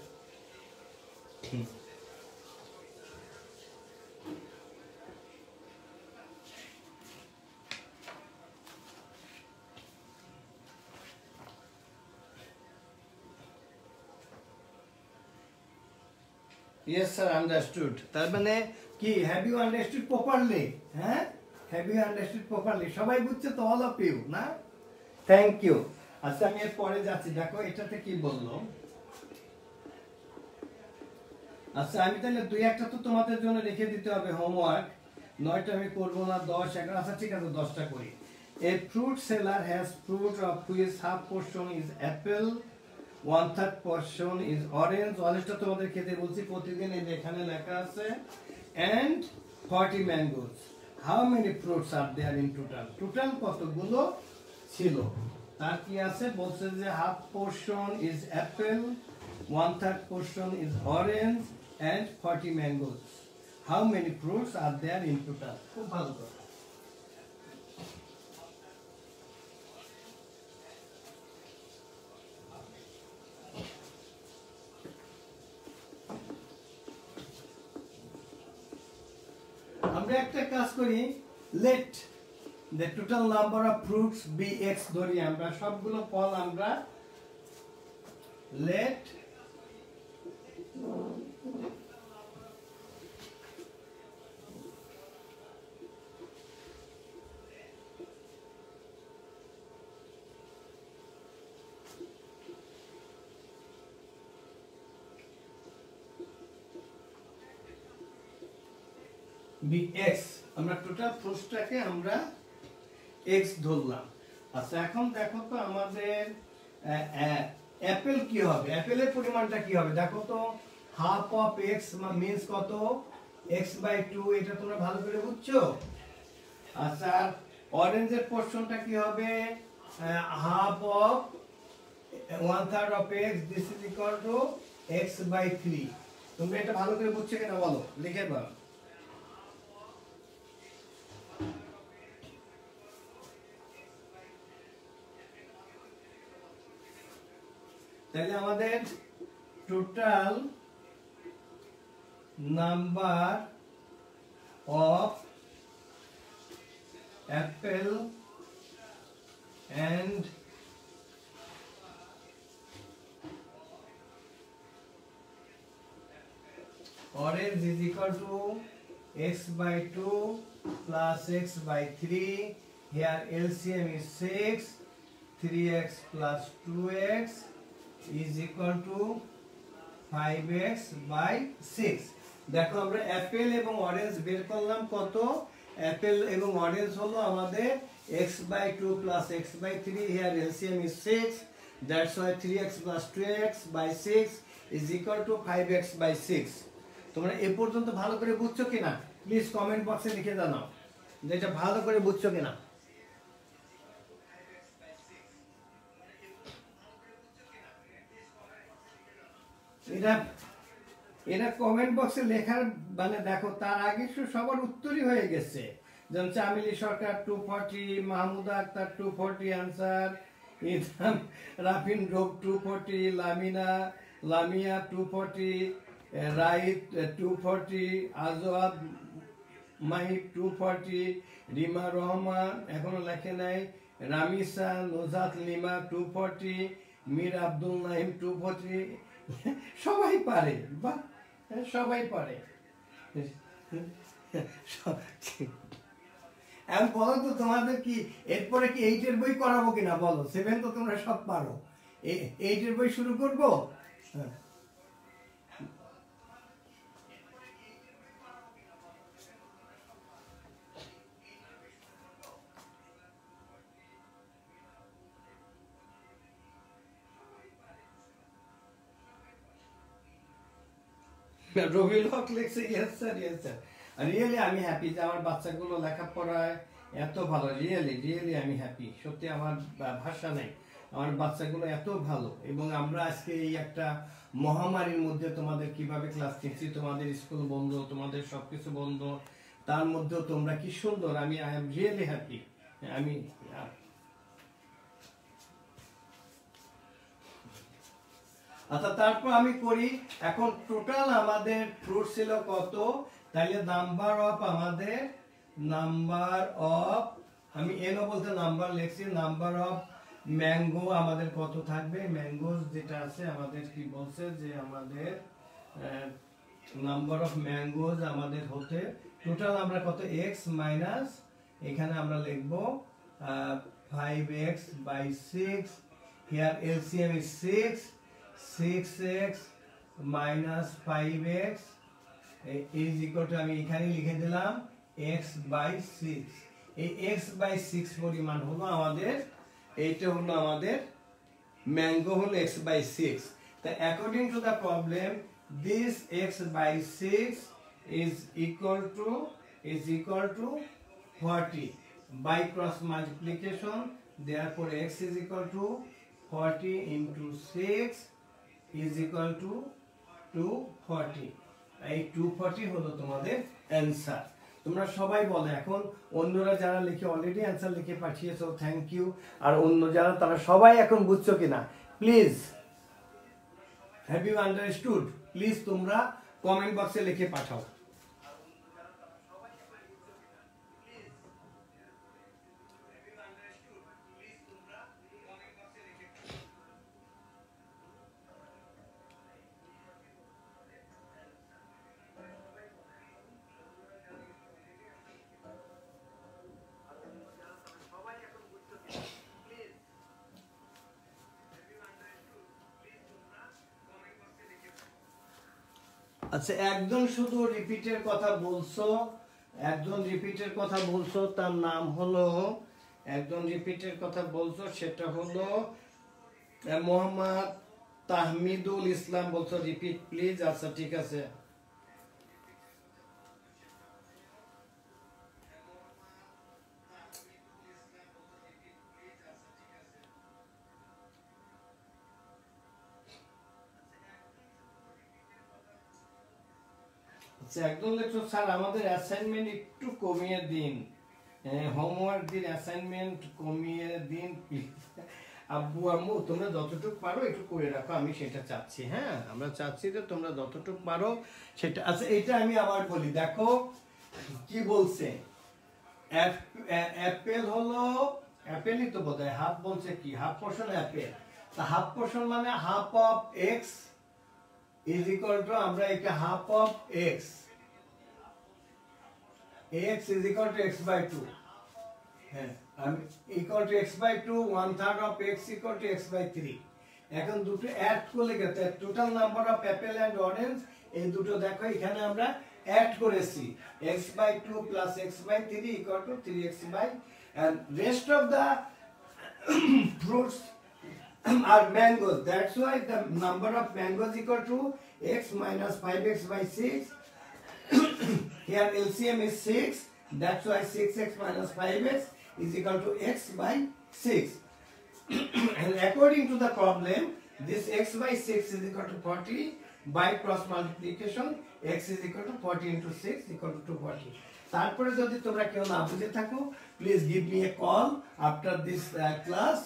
Yes sir, understood. তার মানে কি have you understood properly? হ্যাঁ, have you understood properly? সবাই বুঝছে তো, all of you না? Thank you. আচ্ছা আমি এর পরে যাচ্ছি, দেখো এটাতে কি বললো। আচ্ছা আমি তাহলে 2-1টা তো তোমাদের জন্য রেখে দিতে হবে হোমওয়ার্ক। 9টা আমি করবো না, 10, 11। আচ্ছা ঠিক আছে 10টা করি। A fruit seller has fruit of which half portion is apple, 1/3 portion is orange. অরেঞ্জটা তোমাদের খেতে বলছি প্রতিদিন, এই যে এখানে লেখা আছে, and 40 mangoes. How many fruits are there in total? Total কতগুলো ছিল? তার কি আছে বলছে যে half portion is apple, 1/3 portion is orange, and 40 mangoes. How many fruits are there in total? খুব ভালো কথা। আমরা একটা কাজ করি, let the total number of fruits be x ধরি, আমরা সবগুলো ফল আমরা let bx, আমরা টোটাল ফ্রুটসটাকে আমরা x ধরলাম। আচ্ছা এখন দেখো তো আমাদের অ্যাপেল কি হবে, অ্যাপেলের পরিমাণটা কি হবে দেখো তো, হাফ অফ x মিন্স কত, x/2, এটা তোমরা ভালো করে বুঝছো। আচ্ছা অরেঞ্জের পোরশনটা কি হবে, half of 1/3 of x, this is equal two x/3। তোমরা এটা ভালো করে বুঝছো কিনা বলো, লিখে দাও। তাহলে আমাদের total number of Apple and orange is equal to x/2 plus x/3. Here LCM is 6, 3x plus 2x is equal to 5x/6. দেখো আমরা অ্যাপেল এবং অরেঞ্জ বের করলাম কত, অ্যাপেল এবং অরেঞ্জ হলো আমাদের x/2 plus x/3. here LCM is 6, that's why 3x plus 2x/6 is equal to 5x/6. তোমরা এই পর্যন্ত ভালো করে বুঝছো কিনা প্লিজ কমেন্ট বক্সে লিখে জানাও যে এটা ভালো করে বুঝছো কিনা। এটা কমেন্ট বক্সে লেখার মানে দেখো তার আগে সবার উত্তরই হয়ে গেছে, যেমন চামিলি সরকার 240, মাহমুদা আক্তার 240 আনসার, ইসলাম রাফিন রোগ 240, লামিয়া 240, রাইত 240, আজওয়াদ মাহি 240, রিমা রহমান এখনো লেখে নাই, রামিসা নজাত লিমা 240, মীর আব্দুল নাহিম 240। সবাই পারে, বাহ সবাই পারে। এখন বলো তো তোমাদের কি এরপরে কি 8 এর বই করাবো কিনা বলো, 7 তো তোমরা সব পারো, 8 এর বই শুরু করবো। রবিউল হক লিখছে yes sir, yes sir. Really আমি হ্যাপি যে আমার বাচ্চাগুলো লেখাপড়ায় এত ভালো, রিয়েলি আমি হ্যাপি, সত্যি আমার ভাষা নেই, আমার বাচ্চাগুলো এত ভালো। এবং আমরা আজকে এই একটা মহামারীর মধ্যে তোমাদের কিভাবে ক্লাস নিচ্ছি, তোমাদের স্কুল বন্ধ, তোমাদের সবকিছু বন্ধ, তার মধ্যেও তোমরা কি সুন্দর, আমি আই এম রিয়েলি হ্যাপি। আমি আচ্ছা তারপর আমি করি, এখন টোটাল আমাদের ফ্রুট ছিল কত, তাহলে নাম্বার অফ আমাদের, নাম্বার অফ, আমি এনও বলতে নাম্বার লিখছি, নাম্বার অফ ম্যাঙ্গো আমাদের কত থাকবে, ম্যাঙ্গোস যেটা আছে আমাদের কি বলছে যে আমাদের নাম্বার অফ ম্যাঙ্গোস আমাদের হতে টোটাল আমরা কত x মাইনাস, এখানে আমরা লিখবো 5x/6, here LCM is 6, 6x minus 5x is equal to, আমি এখানে লিখে দিলাম x/6, এই x/6 পরিমাণ হলো আমাদের, এইটা হলো আমাদের ম্যাঙ্গো হলো x/6। তা according to the problem this x/6 is equal to 40 by cross multiplication, therefore x is equal to 40 into 6 is equal to 240। এই 240 হলো তোমাদের অ্যান্সার। তোমরা সবাই বলো, এখন অন্যরা যারা লিখে অলরেডি অ্যান্সার লিখে পাঠিয়েছো, থ্যাংক ইউ। আর অন্য যারা তারা সবাই এখন বুঝছো কিনা please, have you understood, please তোমরা কমেন্ট বক্সে লিখে পাঠাও। আচ্ছা, একজন শুধু রিপিটের কথা বলছো, একজন রিপিটের কথা বলছো, তার নাম হলো, একজন রিপিটের কথা বলছো সেটা হলো মোহাম্মদ তাহমিদুল ইসলাম বলছো রিপিট প্লিজ। আচ্ছা ঠিক আছে। একদম লেখছো স্যার আমাদের অ্যাসাইনমেন্ট একটু কমিয়ে দিন, হোমওয়ার্ক দিন, অ্যাসাইনমেন্ট কমিয়ে দিন প্লিজ। আব্বু আম্মু তোমরা যতটুকু পারো একটু করে রাখো, আমি সেটা চাচ্ছি। হ্যাঁ, আমরা চাচ্ছি যে তোমরা যতটুকু পারো সেটা। আচ্ছা, এটা আমি আবার বলি, দেখো কি বলছে। অ্যাপেল হলো, অ্যাপেলই তো বোধহয়, হাফ বলছে কি, হাফ পোর্শন অ্যাপেল। তা হাফ পোর্শন মানে half of x is equal to, আমরা এটা half of x is equal to x/2, হ্যাঁ আমি equal to x/2, 1/3 of x equal to x/3। এখন দুটো অ্যাড করলে গেছে total number of apple and orange, এই দুটো দেখো এখানে আমরা অ্যাড করেছি, x/2 plus x/3 equal to 3x by, and rest of the fruits are mangoes. That's why the number of mangoes equal to x minus 5x by 6. Here LCM is 6. That's why 6x minus 5x is equal to x by 6. And according to the problem, this x by 6 is equal to 40 by cross multiplication. X is equal to 40 into 6 equal to 240. তারপরে যদি তোমরা কেউ না বুঝে থাকো, please give me a call after this class.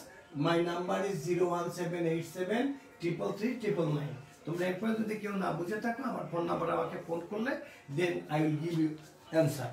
My number is 01787333999। তোমরা এরপরে যদি কেউ না বুঝে থাকো, আমার ফোন নাম্বার আমাকে ফোন করলে then I will give you answer.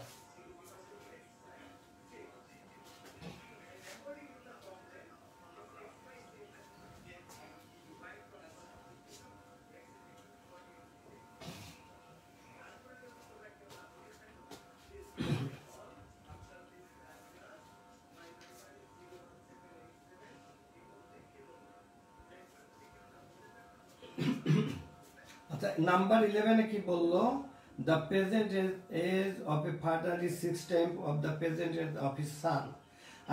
Number 11 কি বললো, the present age of a father is 6 times of the present age of his son.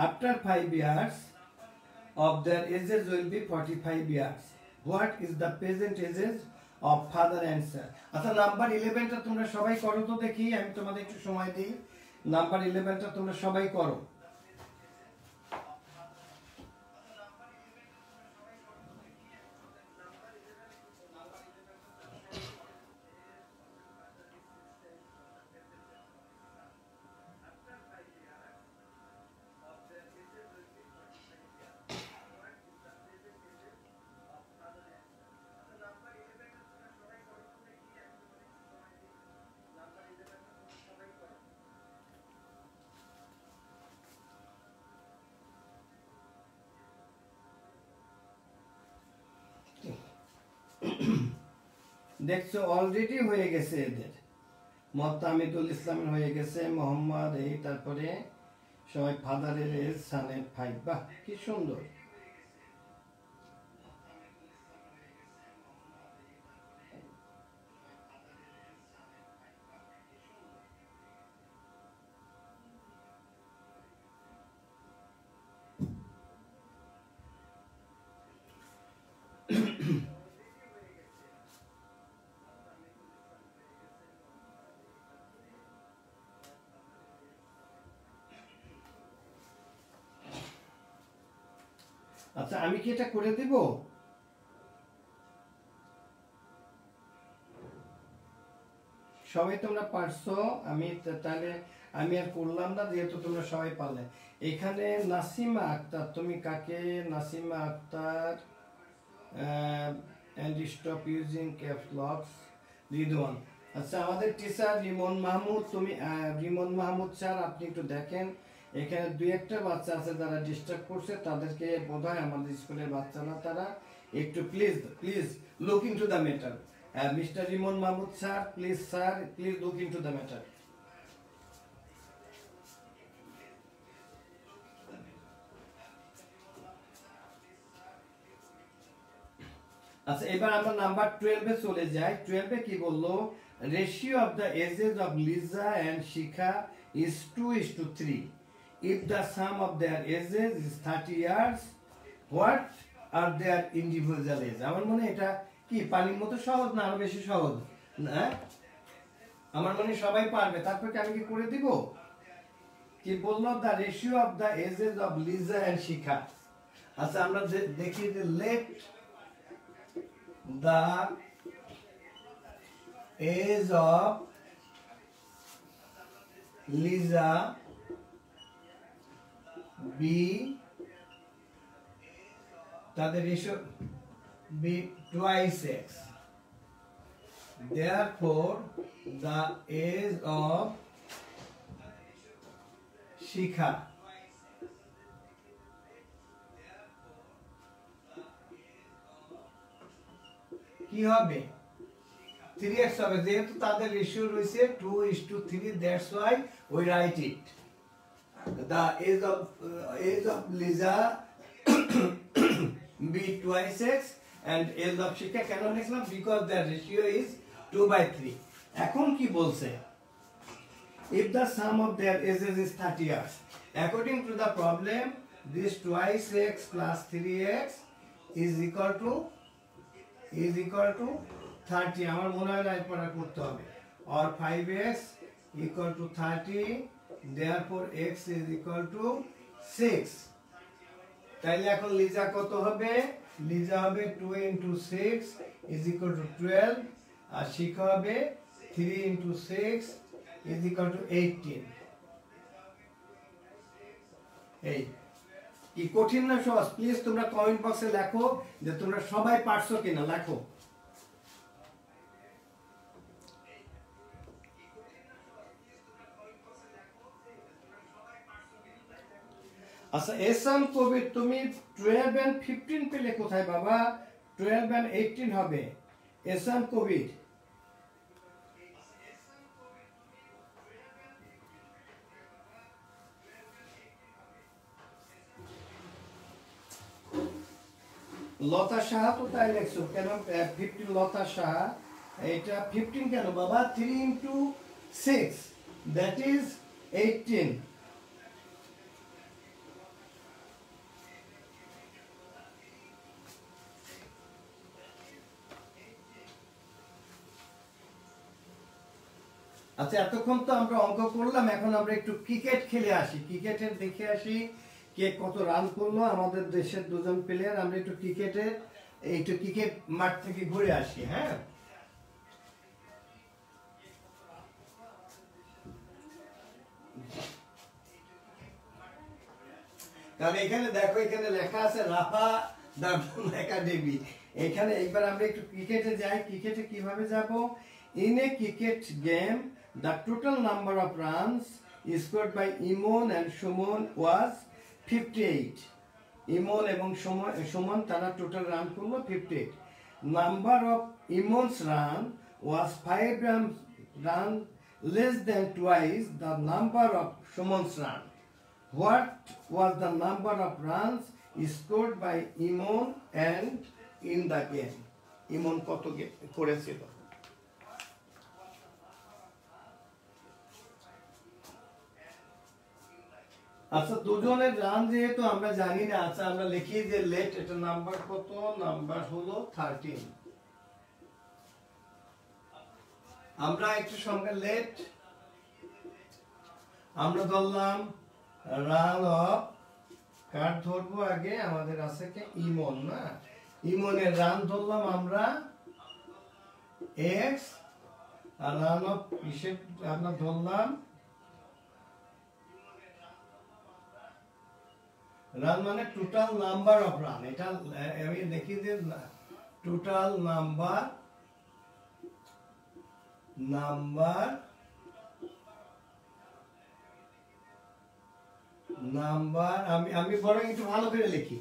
After 5 years of their ages will be 45 years. What is the present ages of father and son? আচ্ছা, নাম্বার 11টা তোমরা সবাই করো তো দেখি, আমি তোমাদের একটু সময় দিই। নাম্বার 11টা তোমরা সবাই করো। দেখছো অলরেডি হয়ে গেছে এদের, মোহাম্মদুল ইসলামের হয়ে গেছে, মোহাম্মদ এই, তারপরে সবাই ফাদারের এজ, সানের 5। বাহ কি সুন্দর। আচ্ছা আমি কি এটা করে দেব? সবাই তোমরা পারছো? আমি তাহলে আমি আর করলাম না, যেহেতু তোমরা সবাই পারলে। এখানে নাসিমা আক্তার, তুমি কাকে? Nasima Akter and stop using caps locks, Ridwan. আচ্ছা আমাদের টিচার রিমন মাহমুদ, তুমি রিমন মাহমুদ স্যার আপনি একটু দেখেন, এখানে দুই একটা বাচ্চা আছে যারা ডিস্টার্ব করছে, তাদেরকে বোধহয় আমাদের স্কুলের বাচ্চা না তারা, একটু please please look into the matter. Mister Rimon Mahmud sir please look into the matter. আচ্ছা এবার আমরা নাম্বার 12 এ চলে যাই। 12 এ কি বললো? Ratio of the ages of Liza and Shikha is 2:3. If the sum of their ages is 30 years, what are their individual age? আমার মনে এটা কি পানির মতো সহজ না আরো বেশি সহজ? না আমার মনে সবাই পারবে। তারপর কি আমি কি করে দিব? কি বললো? The ratio of the ages of Liza and Shikha. আচ্ছা আমরা দেখি যে let the age of Lisa be, তাদের ratio be twice x, therefore the age of Shikha কি হবে? 3x হবে, যেহেতু তাদের রেশিও রয়েছে 2:3, that's why we write it. The age of Lisa be twice x and age of Shikha কেন লিখলাম? Because the ratio is 2/3। এখন কি বলছে? If the sum of their ages is 30 years, according to the problem this twice x plus 3x is equal to 30। আমার মনে হয় লাইন পড়া করতে হবে। or 5x equal to 30, therefore x is equal to 6। তাইলে এখন লিজা কত হবে? লিজা হবে 2 into 6 is equal to 12, আর শিখা হবে 3 into 6 is equal to 18। এই কি কঠিন না সহজ? প্লিজ তোমরা কমেন্ট বক্সে লেখো যে তোমরা সবাই পারছো কিনা, লেখো। আচ্ছা এসান কবির, তুমি 12 and 15 পেলে কোথায় বাবা? 12 and 18 হবে। এসান কবির লতা সাহা তো তাই লেখছো কেন? 15 লতা সাহা, এটা 15 কেন বাবা? 3 into 6 that is 18। আচ্ছা এতক্ষণ তো আমরা অঙ্ক করলাম, এখন আমরা একটু ক্রিকেট খেলে আসি, ক্রিকেটের দেখে আসি কে কত রান করলো আমাদের দেশের দুজন প্লেয়ার। আমরা একটু ক্রিকেট মাঠ থেকে ঘুরে আসি। হ্যাঁ কারণ এখানে দেখো, এখানে লেখা আছে রাফা দারুন একাডেমি। এখানে একবার আমরা একটু ক্রিকেটে যাই। ক্রিকেটে কিভাবে যাব? In a cricket game the total number of runs scored by Imon and Suman was 58। Imon এবং সুমন তারা টোটাল রান করলো 58। Number of Imon's run was 5 run less than twice the number of Suman's run. What was the number of runs scored by Imon and in the game? ইমন কত করেছিল? আচ্ছা দুজনের রান যেহেতু আমরা জানি না, আচ্ছা আমরা লিখি যে লেট, এটা নাম্বার কত? নাম্বার হলো 13। আমরা একটু সঙ্গে লেট আমরা ধরলাম রান অফ কার ধরবো আগে? আমাদের আছে কি ইমন, না? ইমনের রান ধরলাম আমরা x, আর রান অফ হিসেব আমরা ধরলাম রান মানে টোটাল নাম্বার অফ রান। এটা আমি দেখি যে টোটাল নাম্বার আমি বরং একটু ভালো করে লিখি।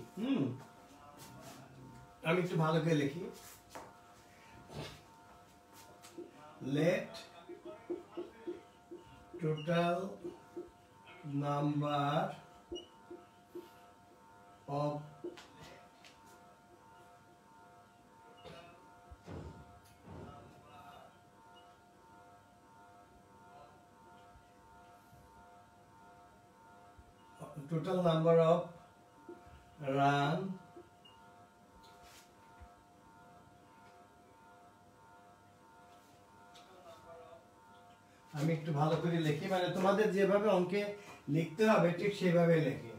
আমি একটু ভালো করে লিখি। let total number of run আমি একটু ভালো করে লিখি, মানে তোমাদের যেভাবে অঙ্কে লিখতে হবে ঠিক সেভাবে লিখি।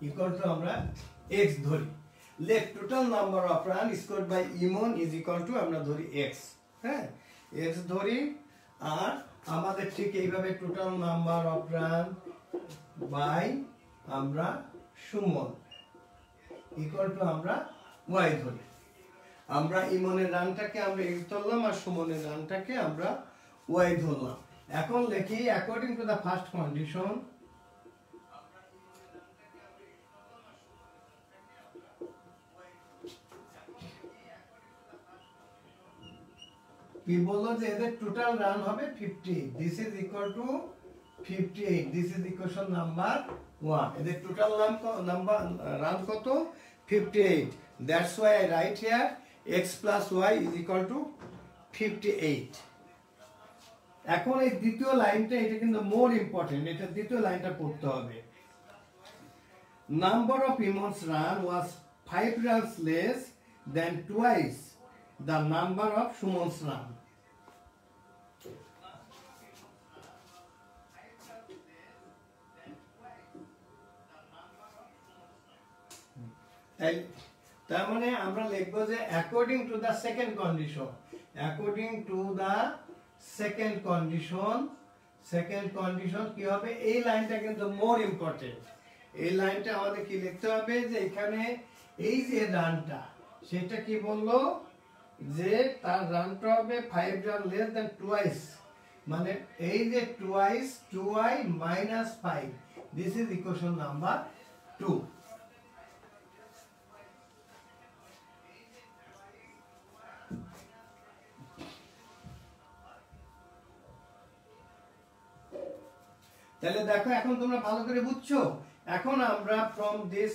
ইকুয়াল টু আমরা x ধরি। let total number of run scored by Emon is equal to আমরা ধরি x, হ্যাঁ x ধরি। আর আমাদের ঠিক এইভাবে total number of run by আমরা সুমন ইকুয়াল টু আমরা y ধরি। আমরা ইমনের রানটাকে আমরা x ধরলাম আর সুমনের রানটাকে আমরা y ধরলাম। এখন লিখি according to the first condition কি বললো যে এদের টোটাল রান হবে 50। This is equal two 58। This is equation number 1। এদের টোটাল নাম্বার রান কত? 58। That's why I right here x plus y is equal to 58। এখন এই দ্বিতীয় লাইনটা, এটা কিন্তু মোর ইম্পর্টেন্ট, এটা দ্বিতীয় লাইনটা পড়তে হবে। Number of Imon's run was 5 runs less than twice the number of Suman's run. তার মানে আমরা লিখবো যে according to the second condition, according to the second condition কি হবে? এই লাইনটা কিন্তু মোর ইম্পর্টেন্ট। এই লাইনটা আমাদের কি লিখতে হবে যে এখানে এই যে রানটা সেটা কি বললো যে তার রানটা হবে 5 run less than twice, মানে এই যে twice 2y minus 5, this is equation number 2। তাহলে দেখো এখন তোমরা ভালো করে বুঝছো। এখন আমরা ফ্রম দিস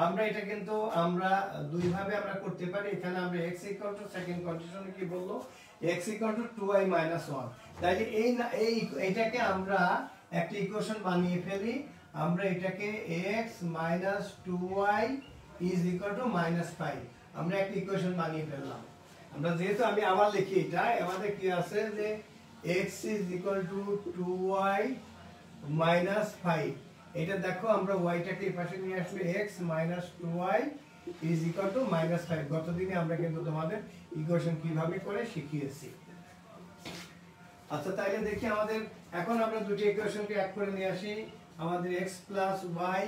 আমরা এটা কিন্তু আমরা দুই ভাবে আমরা করতে পারি। এখানে আমরা x ইকুয়াল টু সেকেন্ড কন্ডিশনে কি বললো x equal to 2y minus 1। তাহলে এইটাকে আমরা একটা ইকুয়েশন বানিয়ে ফেলি। আমরা এটাকে x minus 2y is equal to minus 5 আমরা একটা ইকুয়েশন বানিয়ে ফেললাম। আমরা যেহেতু আমি আবার লিখি, এটা আমাদের কি আছে যে x is equal to 2y minus 5। এটা দেখো আমরা y-টাকে এই পাশে নিয়ে আসলে x minus 2y is equal to minus 5। গতদিনে আমরা কিন্তু তোমাদের ইকুয়েশন কিভাবে করে শিখিয়েছি। আচ্ছা তাইলে দেখি আমাদের এখন আমরা দুটি ইকুয়েশনকে এক করে নিয়ে আসি। আমাদের x plus y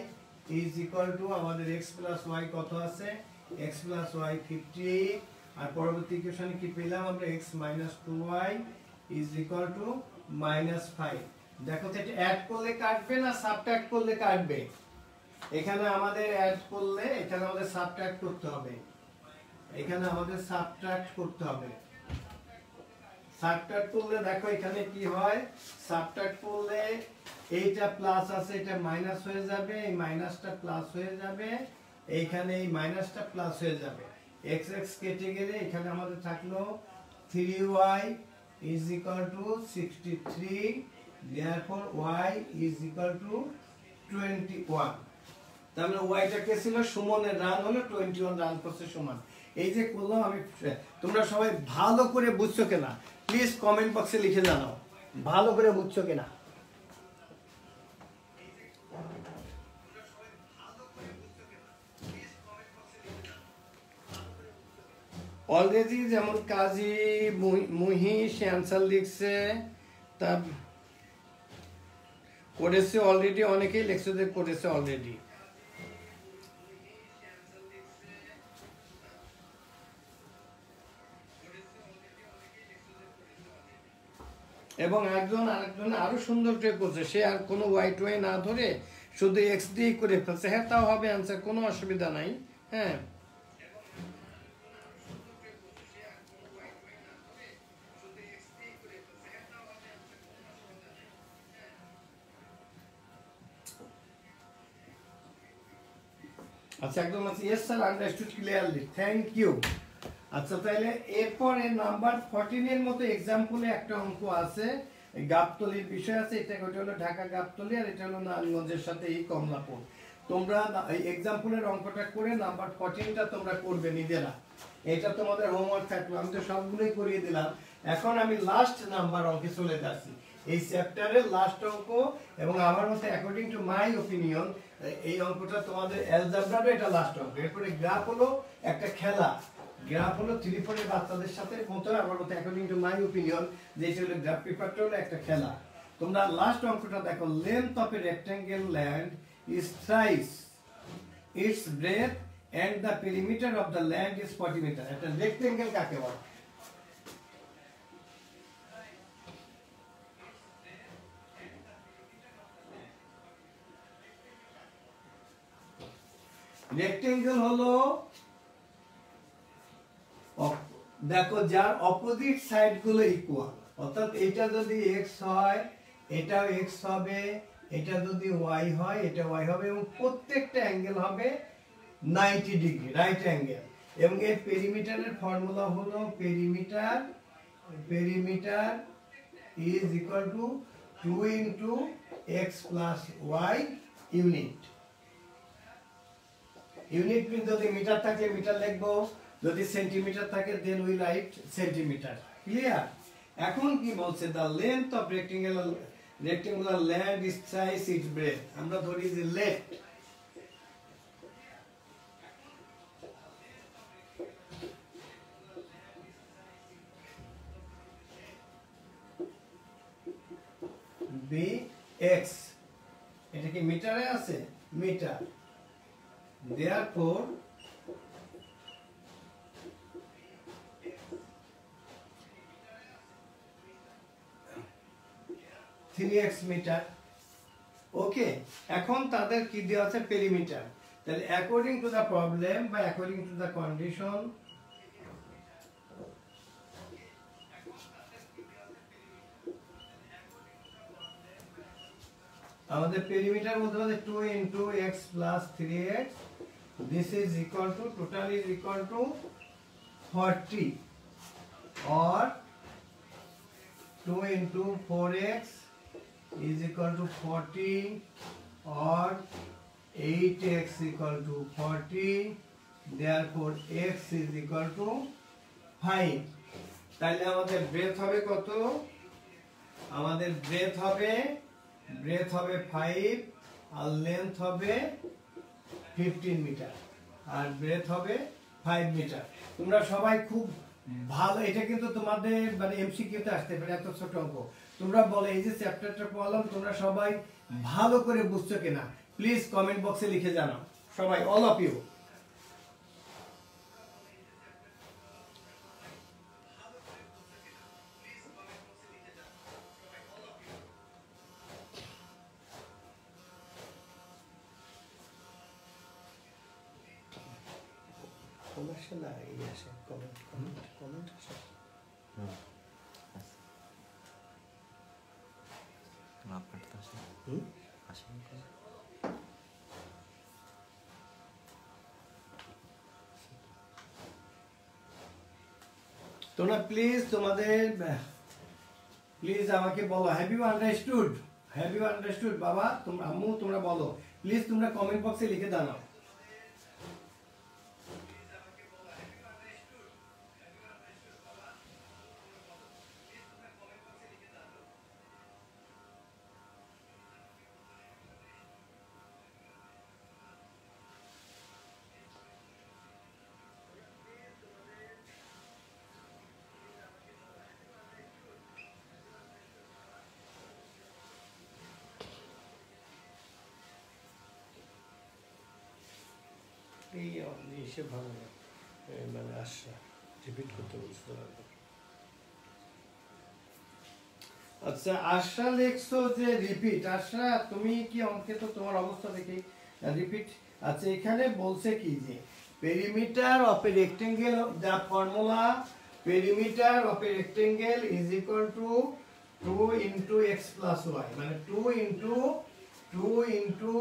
is equal to আমাদের x plus y কত আছে? x plus y 50। আর পরবর্তী ইকুয়েশনে কি পেলাম আমরা? x minus 2y is equal to minus 5। দেখো তো এটা অ্যাড করলে কাটবে না সাবট্রাক্ট করলে কাটবে? এখানে আমাদের অ্যাড করলে এখানে আমাদের সাবট্রাক্ট করতে হবে, এখানে আমাদের সাবট্রাক্ট করতে হবে। সাবট্রাক্ট করলে দেখো এখানে কি হয়? সাবট্রাক্ট করলে এইটা প্লাস আছে এটা মাইনাস হয়ে যাবে, এই মাইনাসটা প্লাস হয়ে যাবে, এইখানে এই মাইনাসটা প্লাস হয়ে যাবে। x x কেটে গেলে এখানে আমাদের থাকলো 3y is equal to 63 therefore y is equal to 21 তার মানে ওয়াইটা কে ছিল সুমনের রান হলো 21 রান করছে সুমন এই যে করলাম আমি তোমরা সবাই ভালো করে বুঝছো কিনা প্লিজ কমেন্ট বক্সে লিখে জানাও ভালো করে বুঝছো কিনা অলরেডি যেমন কাজী মুহিস অ্যান্সার লিখছে তার করেছে অলরেডি অনেকেই লেকচার করেছে অলরেডি এবং একজন আরেকজন আরো সুন্দর করে করছে সে আর কোনো ওয়াইট ওয়াই না ধরে শুধু এক্স দিয়ে করে ফেলছে হ্যাঁ তাও হবে অ্যান্সার কোনো অসুবিধা নাই হ্যাঁ আচ্ছা একদম আছে yes sir understood clearly thank you আচ্ছা তাহলে এরপরে নাম্বার 14 এর মতো एग्जांपले একটা অঙ্ক আছে গাবতলীর বিষয় আছে এটা হলো ঢাকা গাবতলী আর এটা হলো নারায়ণগঞ্জের সাথে এই কমলাপুর তোমরা এই एग्जांपलेর অঙ্কটা করে নাম্বার 14 টা তোমরা করবে নিজেরা এটা তোমাদের হোমওয়ার্ক থাকলো আমি তো সবগুলোই করিয়ে দিলাম এখন আমি লাস্ট নাম্বার অঙ্কে চলে যাচ্ছি এই চ্যাপ্টারের লাস্ট অঙ্ক এবং আমার মতে অ্যাকর্ডিং টু মাই অপিনিয়ন এই অঙ্কটা তোমাদের অ্যালজেব্রার এটা লাস্ট অঙ্ক এরপরে গ্রাফ হলো একটা খেলা গ্রাফ হলো 3-4 এর বাচ্চাদের সাথে মতো আমার মতে অ্যাকর্ডিং টু মাই অপিনিয়ন যে এটা হলো গ্রাফ পেপারটা হলো একটা খেলা তোমরা লাস্ট অঙ্কটা দেখো length of A rectangle land is thrice its breadth and the perimeter of the land is 40 meter একটা রেক্ট্যাঙ্গেল কাকে বলে রেক্ট্যাঙ্গেল হলো দেখো যার অপোজিট সাইড গুলো ইকুয়াল অর্থাৎ এটা যদি x হয় এটাও x হবে এটা যদি y হয় এটা y হবে এবং প্রত্যেকটা অ্যাঙ্গেল হবে 90 ডিগ্রি রাইট অ্যাঙ্গেল এবং এর পেরিমিটারের ফর্মুলা হলো perimeter is equal to 2 into x plus y unit unit mean যদি মিটার থাকে মিটার লিখবো যদি সেন্টিমিটার থাকে then we write centimetre clear এখন কি বলছে the length of rectangular land is thrice its breadth আমরা ধরি যে লেফট বি এক্স এটা কি মিটারে আছে মিটার therefore 3x মিটার ওকে এখন তাদের কি দেওয়া আছে পেরিমিটার তাহলে অ্যাকর্ডিং টু দা প্রবলেম বা অ্যাকর্ডিং টু দা কন্ডিশন আমাদের পেরিমিটার বলতে হবে 2 into x plus 3x this is equal to total is equal to 40 or 2 into 4x is equal to 40 or 8x equal to 40 therefore x is equal to 5 তাহলে আমাদের ব্রেথ হবে কত আমাদের ব্রেথ হবে 5 আর লেন্থ হবে 15 মিটার আর ব্রেথ হবে 5 মিটার তোমরা সবাই খুব ভালো এটা কিন্তু তোমাদের মানে এমসিকিউ তে আসতে পারে এত ছোট অঙ্ক তোমরা বলে এই যে চ্যাপ্টারটা পড়লাম তোমরা সবাই ভালো করে বুঝছো কিনা প্লিজ কমেন্ট বক্সে লিখে জানাও সবাই অল অফ ইউ কমার্শিয়াল এই আসে কমেন্ট আসে তোমরা প্লিজ তোমাদের প্লিজ আমাকে বলো হ্যাভ ইউ আন্ডারস্টুড বাবা, তোমরা আম্মু তোমরা বলো প্লিজ, তোমরা কমেন্ট বক্সে লিখে দাও। এই হিসেব ভালো না, মানে আশা রিপিট করতে বলছো। আচ্ছা আশা লিখছো যে রিপিট, আশা তুমি কি অঙ্কে তো তোমার অবস্থা দেখি রিপিট। আচ্ছা এখানে বলছে কি যে perimeter of A rectangle, the formula perimeter of A rectangle is equal to 2 into x plus y, মানে 2 into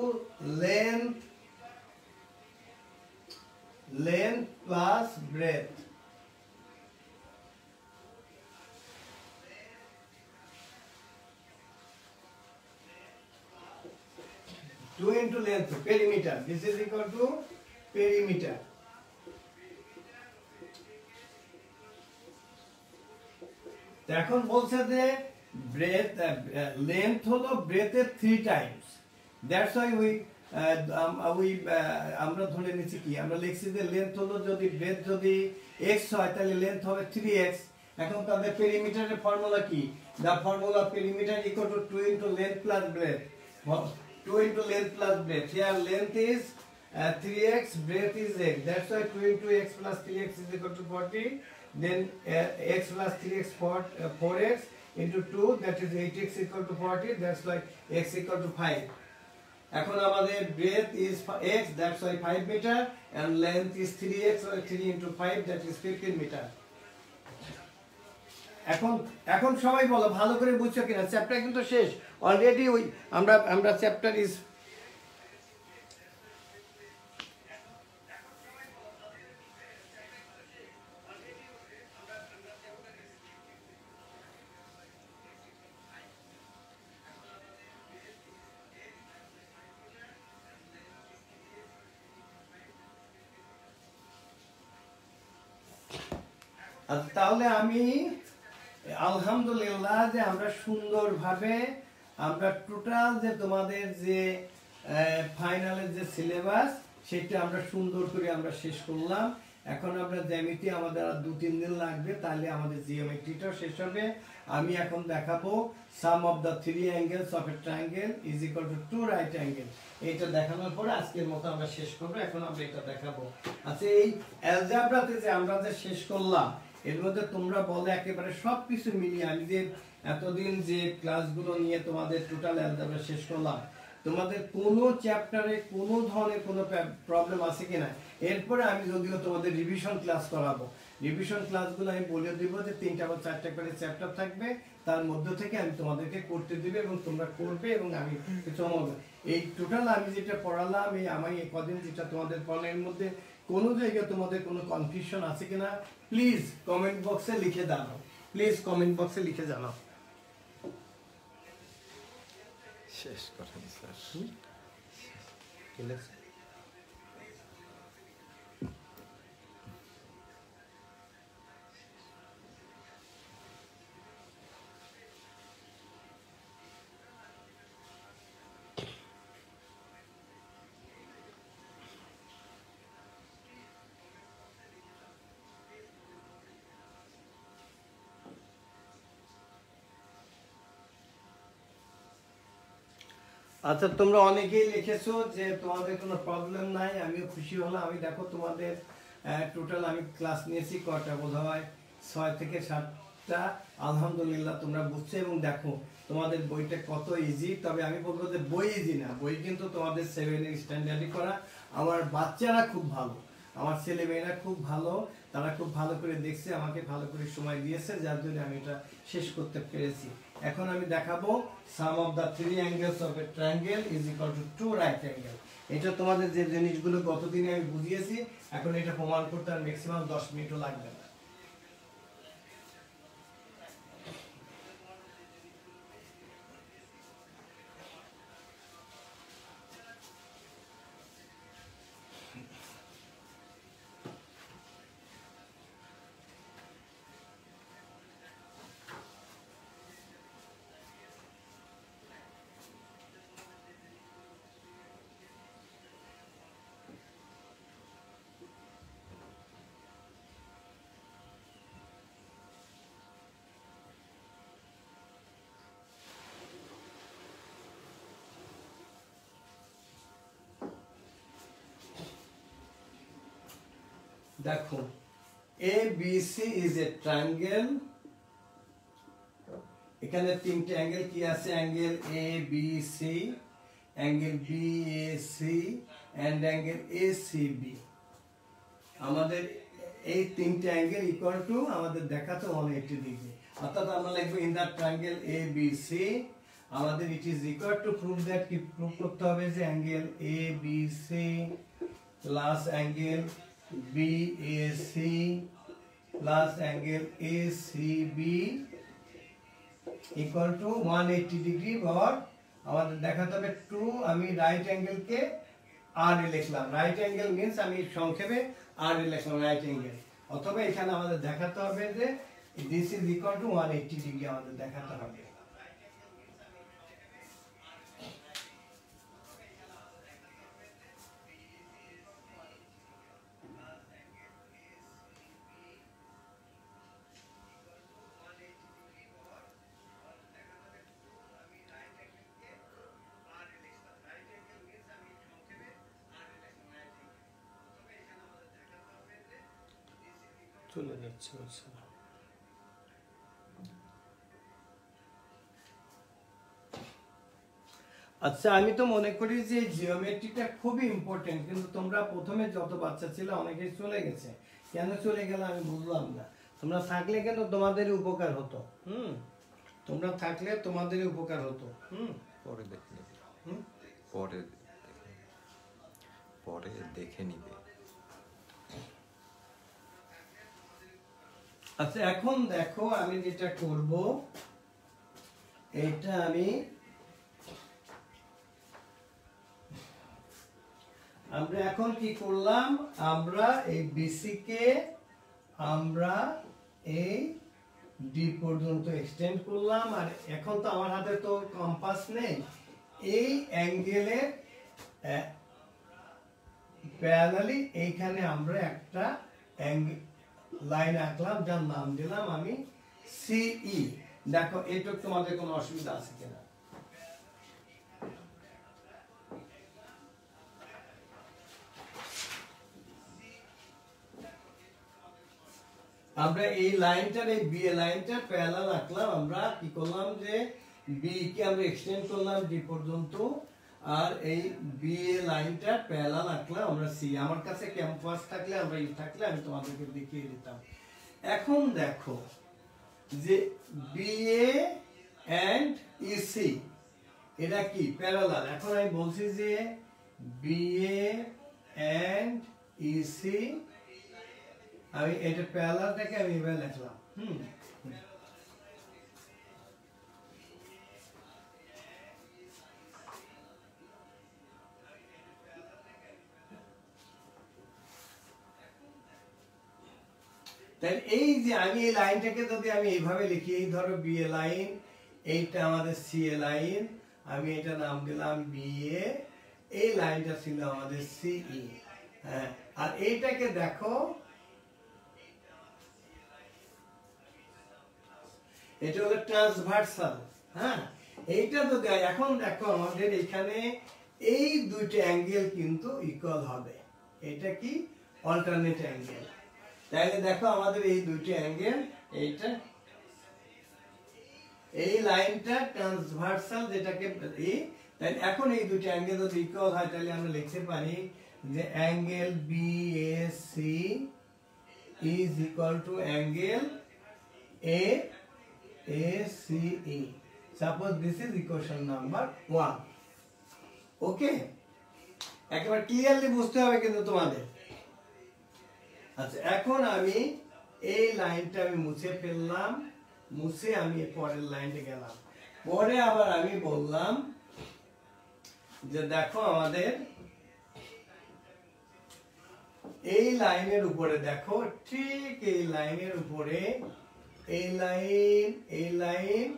length plus breadth। Two into length, perimeter. This is equal to perimeter. এখন বলছে যে breadth length হলো breadth এর 3 times. That's why আমরা ধরে নিচ্ছি কি, আমরা লিখছি যে লেন্থ হলো যদি ব্রেডথ যদি x হয় তাহলে লেন্থ হবে 3x। এখন তাদের পেরিমিটারের ফর্মুলা কি, the formula perimeter equal to 2 into length plus breadth, 2 into length plus breadth. Here length is 3x, breadth is x. That's why 2 into x plus 3x is equal to 40. Then x plus 3x 4x into 2, that is 8x equal to 40. That's why x equal to 5. এখন আমাদের breadth is x, that's why 5 meter, and length is 3x, or 3 into 5, that is 15 meter. এখন সবাই বলো ভালো করে বুঝছো কিনা, চ্যাপ্টার কিন্তু শেষ অলরেডি। ওই আমরা চ্যাপ্টার ইজ তাহলে আমি আলহামদুলিল্লাহ যে আমরা সুন্দরভাবে আমরা টোটাল যে তোমাদের যে ফাইনালের যে সিলেবাস সেটা আমরা সুন্দর করে আমরা শেষ করলাম। এখন আমরা জ্যামিতি আমাদের আর 2-3 দিন লাগবে, তাহলে আমাদের জিওমেট্রিটাও শেষ হবে। আমি এখন দেখাবো sum of the 3 angles of a triangle is equal to 2 right angle. এটা দেখানোর পরে আজকের মতো আমরা শেষ করব। এখন আমরা এটা দেখাবো। আচ্ছা এই অ্যালজেব্রাতে যে আমরা যে শেষ করলাম এর মধ্যে তোমরা বলে একেবারে সবকিছু মিলিয়ে আমি যে এতদিন যে ক্লাসগুলো নিয়ে তোমাদের টোটাল অ্যালজেব্রা শেষ করলাম, তোমাদের কোনো চ্যাপ্টারে কোনো ধরনের কোনো প্রবলেম আছে কিনা। এরপরে আমি যদিও তোমাদের রিভিশন ক্লাস করাবো, রিভিশন ক্লাসগুলো আমি বলে দিব যে 3টা বা 4টা করে চ্যাপ্টার থাকবে, তার মধ্য থেকে আমি তোমাদেরকে করতে দিবে এবং তোমরা করবে এবং আমি কিছু এই টোটাল আমি যেটা পড়ালাম এই আমি এই কদিন যেটা তোমাদের পড়ানোর মধ্যে কোনো জায়গায় তোমাদের কোনো কনফিউশন আছে কিনা প্লিজ কমেন্ট বক্সে লিখে জানাও, প্লিজ কমেন্ট বক্সে লিখে জানাও। শেষ করেন স্যার। ঠিক আছে। আচ্ছা তোমরা অনেকেই লিখেছো যে তোমাদের কোনো প্রবলেম নাই, আমিও খুশি হলাম। আমি দেখো তোমাদের টোটাল আমি ক্লাস নিয়েছি কটা, বোধ হয় 6 থেকে 7টা। আলহামদুলিল্লাহ তোমরা বুঝছো এবং দেখো তোমাদের বইটা কত ইজি। তবে আমি বলবো যে বই ইজি না, বই কিন্তু তোমাদের 7 স্ট্যান্ডার্ডই করা। আমার বাচ্চারা খুব ভালো, আমার ছেলেমেয়েরা খুব ভালো, তারা খুব ভালো করে দেখছে, আমাকে ভালো করে সময় দিয়েছে, যার জন্য আমি এটা শেষ করতে পেরেছি। এখন আমি দেখাবো sum of the 3 angles of a triangle is equal to 2 right angle. এটা তোমাদের যে জিনিসগুলো গতদিনে আমি বুঝিয়েছি, এখন এটা প্রমাণ করতে আর ম্যাক্সিমাম 10 মিনিটও লাগবে না। দেখো ABC is a triangle, এখানে তিনটে অ্যাঙ্গেল কি আছে, angle ABC, angle BAC and angle ACB। আমাদের এই তিনটে অ্যাঙ্গেল ইকুয়াল টু আমাদের দেখাতে 180 ডিগ্রি, অর্থাৎ আমরা লিখবো ইন দ্য ট্রায়াঙ্গেল ABC আমাদের it is equal to prove that, কি প্রুভ করতে হবে যে angle ABC plus angle BAC plus angle ACB equal to 180 degree, আর আমাদের দেখাতে হবে টু, আমি রাইট অ্যাঙ্গেলকে আর এ লিখলাম, রাইট অ্যাঙ্গেল মিন্স আমি সংক্ষেপে আর এ লিখলাম রাইট অ্যাঙ্গেল, অথবা এখানে আমাদের দেখাতে হবে যে this is equal to 180 degree আমাদের দেখাতে হবে। চলে যাচ্ছে আচ্ছা। আচ্ছা আমি তো মনে করি যে জিওমেট্রিটা খুবই ইম্পর্টেন্ট, কিন্তু তোমরা প্রথমে যত বাচ্চা ছিল অনেকেই চলে গেছে, কেন চলে গেল আমি বুঝলাম না। তোমরা থাকলে কিন্তু তোমাদের উপকার হতো, তোমরা থাকলে তোমাদের উপকার হতো। পরে দেখে নিবে, পরে দেখে নিবে। আচ্ছা এখন দেখো আমি যেটা করব, এটা আমরা এখন কি করলাম, আমরা এই বিসি কে আমরা এই ডি পর্যন্ত এক্সটেন্ড করলাম, আর এখন তো আমার হাতে তো কম্পাস নেই, এই অ্যাঙ্গেলের প্যারালালি এইখানে আমরা একটা লাইন আঁকলাম, যার নাম দিলাম আমি সিই। দেখো এইটুক তোমাদের কোনো অসুবিধা আছে কিনা? আমরা এই লাইনটার, এই বি এ লাইনটা প্যারালাল আঁকলাম, আমরা কি করলাম যে বি কে আমরা এক্সটেন্ড করলাম ডি পর্যন্ত, আর এই বি এ লাইনটা প্যারালাল আঁকলাম আমরা সি। আমার কাছে ক্যাম্পাস থাকলে আমরা ই থাকলে আমি তোমাদেরকে দেখিয়ে দিতাম। এখন দেখো যে বিএ এন্ড ইসি এটা কি প্যারালাল। এখন আমি বলছি যে বিএ এন্ড ইসি, আমি এটা প্যারালালটাকে আমি এভাবে লিখলাম। তাই এই যে আমি এই লাইনটাকে যদি আমি এইভাবে লিখি, এই ধরো বি এ লাইন, এইটা আমাদের সি এ লাইন, আমি এটা নাম দিলাম বি এ, এই লাইনটা ছিল আমাদের সিই। হ্যাঁ, আর এইটাকে দেখো, এটা হলো ট্রান্সভার্সাল। হ্যাঁ, এইটা যদি এখন দেখো আমাদের এখানে এই দুইটা অ্যাঙ্গেল কিন্তু ইকুয়াল হবে, এটা কি অল্টারনেট অ্যাঙ্গেল। তাহলে দেখো আমাদের এই দুইটা অ্যাঙ্গেল, এইটা এই লাইনটা ট্রান্সভার্সাল যেটাকে এই, তাই এখন এই দুইটা অ্যাঙ্গেল যদি ইকুয়াল হয় তাহলে আমরা লিখতে পারি যে angle BAC is equal to angle ACE. Suppose this is equation number 1. Okay? একেবারে ক্লিয়ারলি বুঝতে হবে কিন্তু তোমাদের। আচ্ছা এখন আমি এই লাইনটা আমি মুছে ফেললাম, মুছে আমি পরের লাইনে গেলাম, পরে আবার আমি বললাম যে দেখো আমাদের এই লাইনের উপরে দেখো, ঠিক এই লাইনের উপরে এই লাইন, এই লাইন,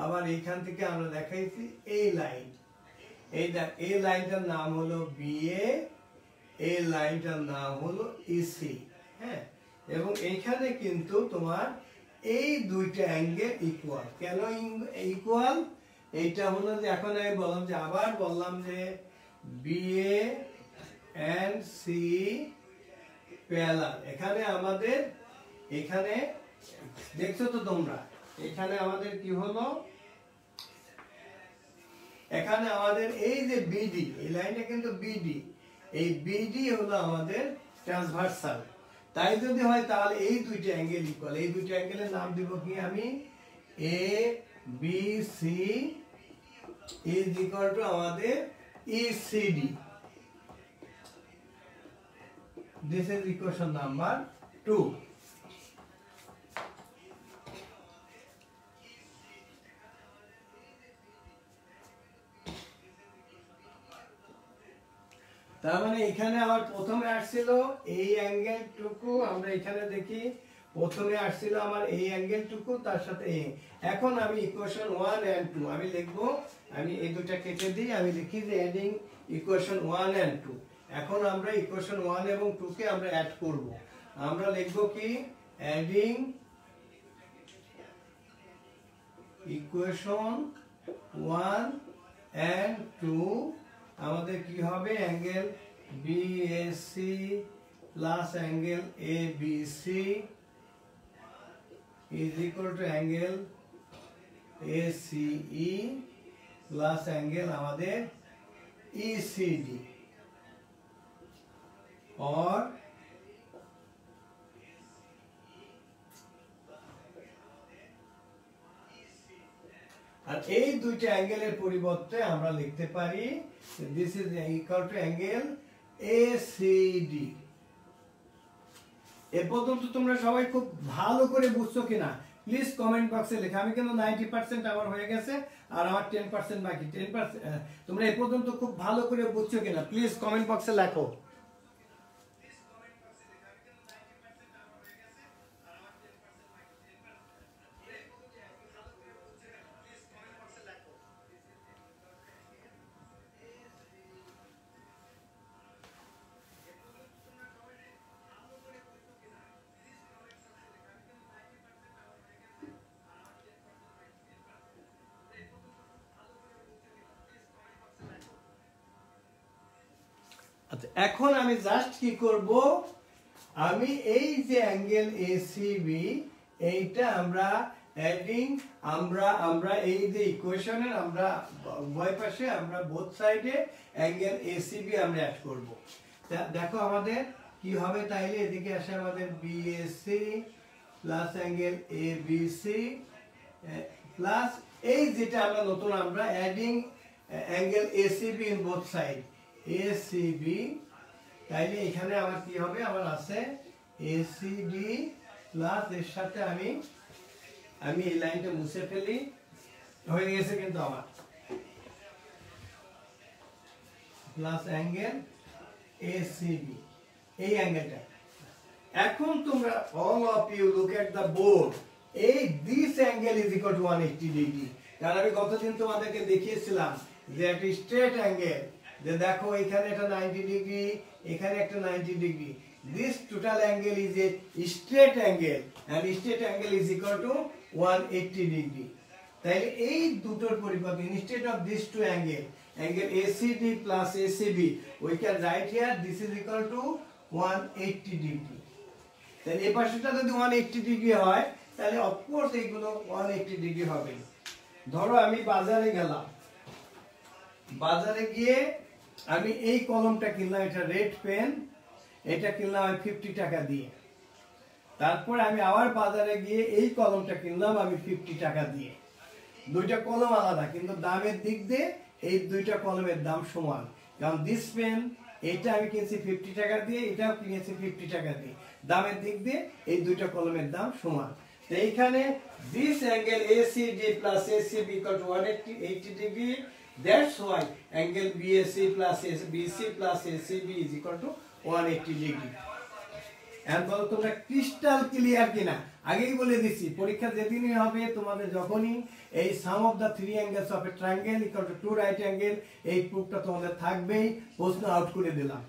আবার এইখান থেকে আমরা দেখাইছি এই লাইন, এই লাইনটার নাম হলো বিএ, এই লাইনটার নাম হলো ইসি। হ্যাঁ, এবং এইখানে কিন্তু তোমার এই দুইটা অ্যাঙ্গেল ইকুয়াল। কেন ইকুয়াল? এইটা হলো যে এখন আমি বললাম যে আবার বললাম যে বিএ এন্ড সি প্যারালাল। এখানে আমাদের এখানে দেখছো তো তোমরা, এখানে আমাদের কি হলো, এখানে আমাদের এই যে বিডি, এই লাইনটা কিন্তু বিডি, এই বিডি হলো আমাদের ট্রান্সভার্সাল। তাই যদি হয় তাহলে এই দুইটা অ্যাঙ্গেল ইকুয়াল। এই দুইটা অ্যাঙ্গেলের নাম দিব কি আমি, A B C is equal to আমাদের ECD. This is equation number 2। তার মানে এখানে আমার প্রথমে আসছিল এই অ্যাঙ্গেলটুকু, আমরা এখানে দেখি প্রথমে আসছিল আমার এই অ্যাঙ্গেলটুকু, তার সাথে এই। এখন আমি ইকুয়েশন 1 and 2 আমি লিখব, আমি এই দুটো কেটে দিই, আমি লিখি যে অ্যাডিং ইকুয়েশন 1 and 2। এখন আমরা ইকুয়েশন 1 এবং 2 কে আমরা অ্যাড করব। আমরা লিখব কি, অ্যাডিং ইকুয়েশন 1 and 2 আমাদের কি হবে, angle BAC plus angle ABC is equal to angle ACE plus angle আমাদের ইসিডি, और আর এই দুইটা অ্যাঙ্গেলের পরিবর্তে আমরা লিখতে পারি this is equal to angle ACD. এ পর্যন্ত তোমরা সবাই খুব ভালো করে বুঝছো কিনা প্লিজ কমেন্ট বক্সে লেখা। আমি কিন্তু 90% আমার হয়ে গেছে, আর আমার 10% বাকি। 10% তোমরা এ পর্যন্ত খুব ভালো করে বুঝছো কিনা প্লিজ কমেন্ট বক্সে লেখো। আচ্ছা, এখন আমি জাস্ট কি করব, আমি এই যে অ্যাঙ্গেল এসিবি এইটা আমরা অ্যাডিং, আমরা এই যে ইকুয়েশনের আমরা উভয় পাশে আমরা বোথ সাইডে অ্যাঙ্গেল এসিবি আমরা অ্যাড করব। দেখো আমাদের কি হবে, তাইলে এদিকে আসে আমাদের BAC plus angle ABC plus এই যেটা আমরা নতুন আমরা adding angle ACB in both side ACB. তাইলে এখানে আমার কি হবে, আমার আছে এসিডি প্লাস এর সাথে আমি এই লাইনটা মুছে ফেলি, হয়ে গেছে কিন্তু আমার প্লাস অ্যাঙ্গেল এসিবি, এই অ্যাঙ্গেলটা। এখন তোমরা all of you look at the board, এই this angle is equal to 180 degree. কারণ আমি গতদিন তোমাদেরকে দেখিয়েছিলাম যে একটা স্ট্রেট অ্যাঙ্গেল, যে দেখো এখানে একটা 90 ডিগ্রি, এখানে একটা 90 degree. This total angle is a straight angle and straight angle is equal to 180 degree. তাহলে এই দুটোর পরিবর্তে instead of these two angle ACD plus ACB, we can write here this is equal to 180 degree. তাহলে এই পাশটা যদি 180 ডিগ্রি হয় তাহলে অফকোর্স এইগুলো 180 ডিগ্রি হবে। ধরো আমি বাজারে গেলাম, বাজারে গিয়ে আমি এই কলমটা কিনলাম, এটা রেড পেন, এটা কিনলাম আমি 50 টাকা দিয়ে। তারপর আমি আবার বাজারে গিয়ে এই কলমটা কিনলাম আমি 50 টাকা দিয়ে। দুইটা কলম আলাদা, কিন্তু দামের দিক দিয়ে এই দুইটা কলমের দাম সমান। কারণ দিস পেন এটা আমি কিনছি 50 টাকা দিয়ে, এটাও কিনেছি 50 টাকা দিয়ে, দামের দিক দিয়ে এই দুইটা কলমের দাম সমান। তো এইখানে this angle ACD plus ACB equal to 180 degree, that's why angle BAC plus BC plus ACB is equal to 180 degree। এখন বলো তোমরা ক্রিস্টাল ক্লিয়ার কিনা? আগেই বলে দিছি পরীক্ষা যেদিনই হবে তোমাদের যখনই এই sum of the three angles of a triangle equal to two right angle, এই প্রুফটা তোমাদের থাকবেই, প্রশ্ন আউট করে দিলাম।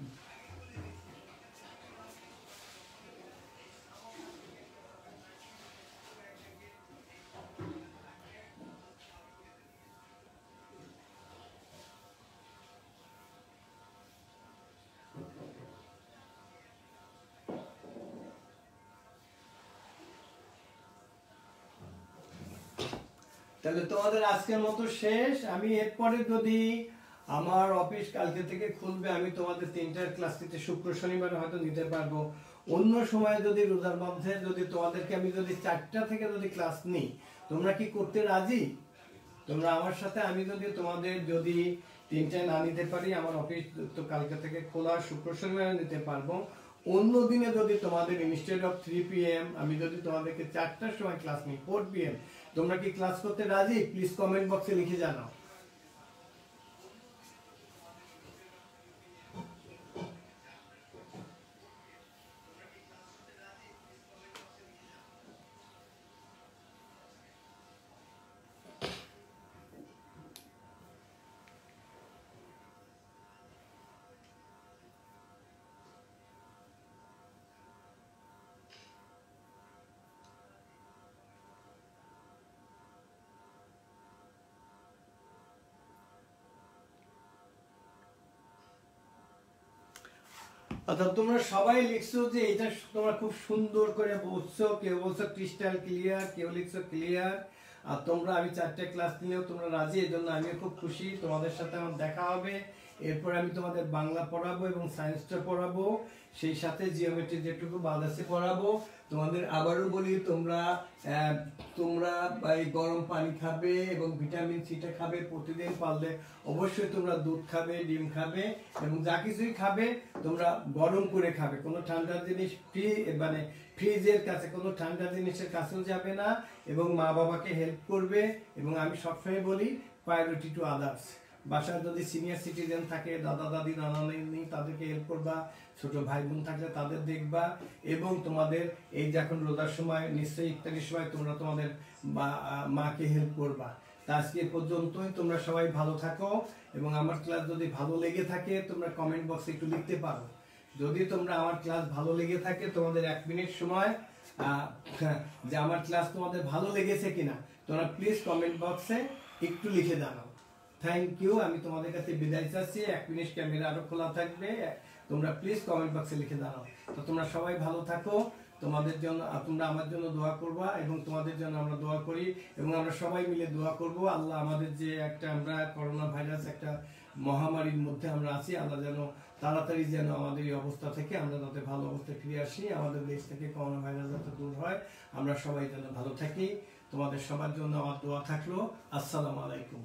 তাহলে তোমাদের আজকের মতো শেষ। আমি এরপরে যদি আমার অফিস কালকে থেকে খুলবে, আমি তোমাদের 3টার ক্লাস নিতে শুক্র শনিবার হয়তো নিতে পারবো। অন্য সময় যদি রোজার মধ্যে যদি তোমাদেরকে আমি যদি 4টা থেকে যদি ক্লাস নিই, তোমরা কি করতে রাজি? তোমরা আমার সাথে, আমি যদি তোমাদের যদি 3টায় না নিতে পারি, আমার অফিস তো কালকে থেকে খোলা, শুক্র শনিবার নিতে পারবো। অন্য দিনে যদি তোমাদের ইনস্টেড অফ 3 PM আমি যদি তোমাদেরকে 4টার সময় ক্লাস নিই, 4 PM, তোমরা কি ক্লাস করতে রাজি? প্লিজ কমেন্ট বক্সে লিখে জানাও। অর্থাৎ তোমরা সবাই লিখছো যে এটা তোমরা খুব সুন্দর করে বলছো, কেউ বলছো ক্রিস্টাল ক্লিয়ার, কেউ লিখছো ক্লিয়ার। আর তোমরা আমি 4টে ক্লাস নিলেও তোমরা রাজি, এই জন্য আমি খুব খুশি। তোমাদের সাথে আমার দেখা হবে, এরপর আমি তোমাদের বাংলা পড়াবো এবং সায়েন্সটা পড়াবো, সেই সাথে জিওমেট্রি যেটুকু বাদ আছে পড়াবো। তোমাদের আবারও বলি, তোমরা তোমরা এই গরম পানি খাবে এবং ভিটামিন সিটা খাবে প্রতিদিন, পারলে অবশ্যই তোমরা দুধ খাবে, ডিম খাবে এবং যা কিছুই খাবে তোমরা গরম করে খাবে। কোনো ঠান্ডা জিনিস মানে ফ্রিজের কাছে, কোনো ঠান্ডা জিনিসের কাছেও যাবে না এবং মা বাবাকে হেল্প করবে। এবং আমি সবসময় বলি প্রায়োরিটি টু আদার্স। বাসায় যদি সিনিয়র সিটিজেন থাকে, দাদা দাদি নানা নানি, তাদেরকে হেল্প করবা। ছোট ভাই বোন থাকলে তাদের দেখবা। এবং তোমাদের এই যে এখন রোজার সময়, নিশ্চয়ই ইফতারির সময় তোমরা তোমাদের মাকে হেল্প করবা। তা আজকে পর্যন্তই, তোমরা সবাই ভালো থাকো। এবং আমার ক্লাস যদি ভালো লেগে থাকে তোমরা কমেন্ট বক্সে একটু লিখতে পারো। যদি তোমরা আমার ক্লাস ভালো লেগে থাকে, তোমাদের 1 মিনিট সময় যে আমার ক্লাস তোমাদের ভালো লেগেছে কিনা তোমরা প্লিজ কমেন্ট বক্সে একটু লিখে জানাও। Thank you. আমি তোমাদের কাছে বিদায় চাচ্ছি। 1 মিনিট ক্যামেরা আরো খোলা থাকবে, তোমরা প্লিজ কমেন্ট বক্সে লিখে জানাও। তো তোমরা সবাই ভালো থাকো। তোমাদের জন্য, তোমরা আমার জন্য দোয়া করবা এবং তোমাদের জন্য আমরা দোয়া করি এবং আমরা সবাই মিলে দোয়া করব। আল্লাহ আমাদের যে একটা, আমরা করোনা ভাইরাস একটা মহামারীর মধ্যে আমরা আছি, আল্লাহ যেন তাড়াতাড়ি যেন আমাদের এই অবস্থা থেকে আমরা যাতে ভালো অবস্থায় ফিরে আসি, আমাদের দেশ থেকে করোনা ভাইরাস যাতে দূর হয়, আমরা সবাই যেন ভালো থাকি। তোমাদের সবার জন্য আমার দোয়া থাকলো। আসসালামু আলাইকুম।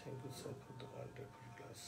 Thank you, sir, for the wonderful class.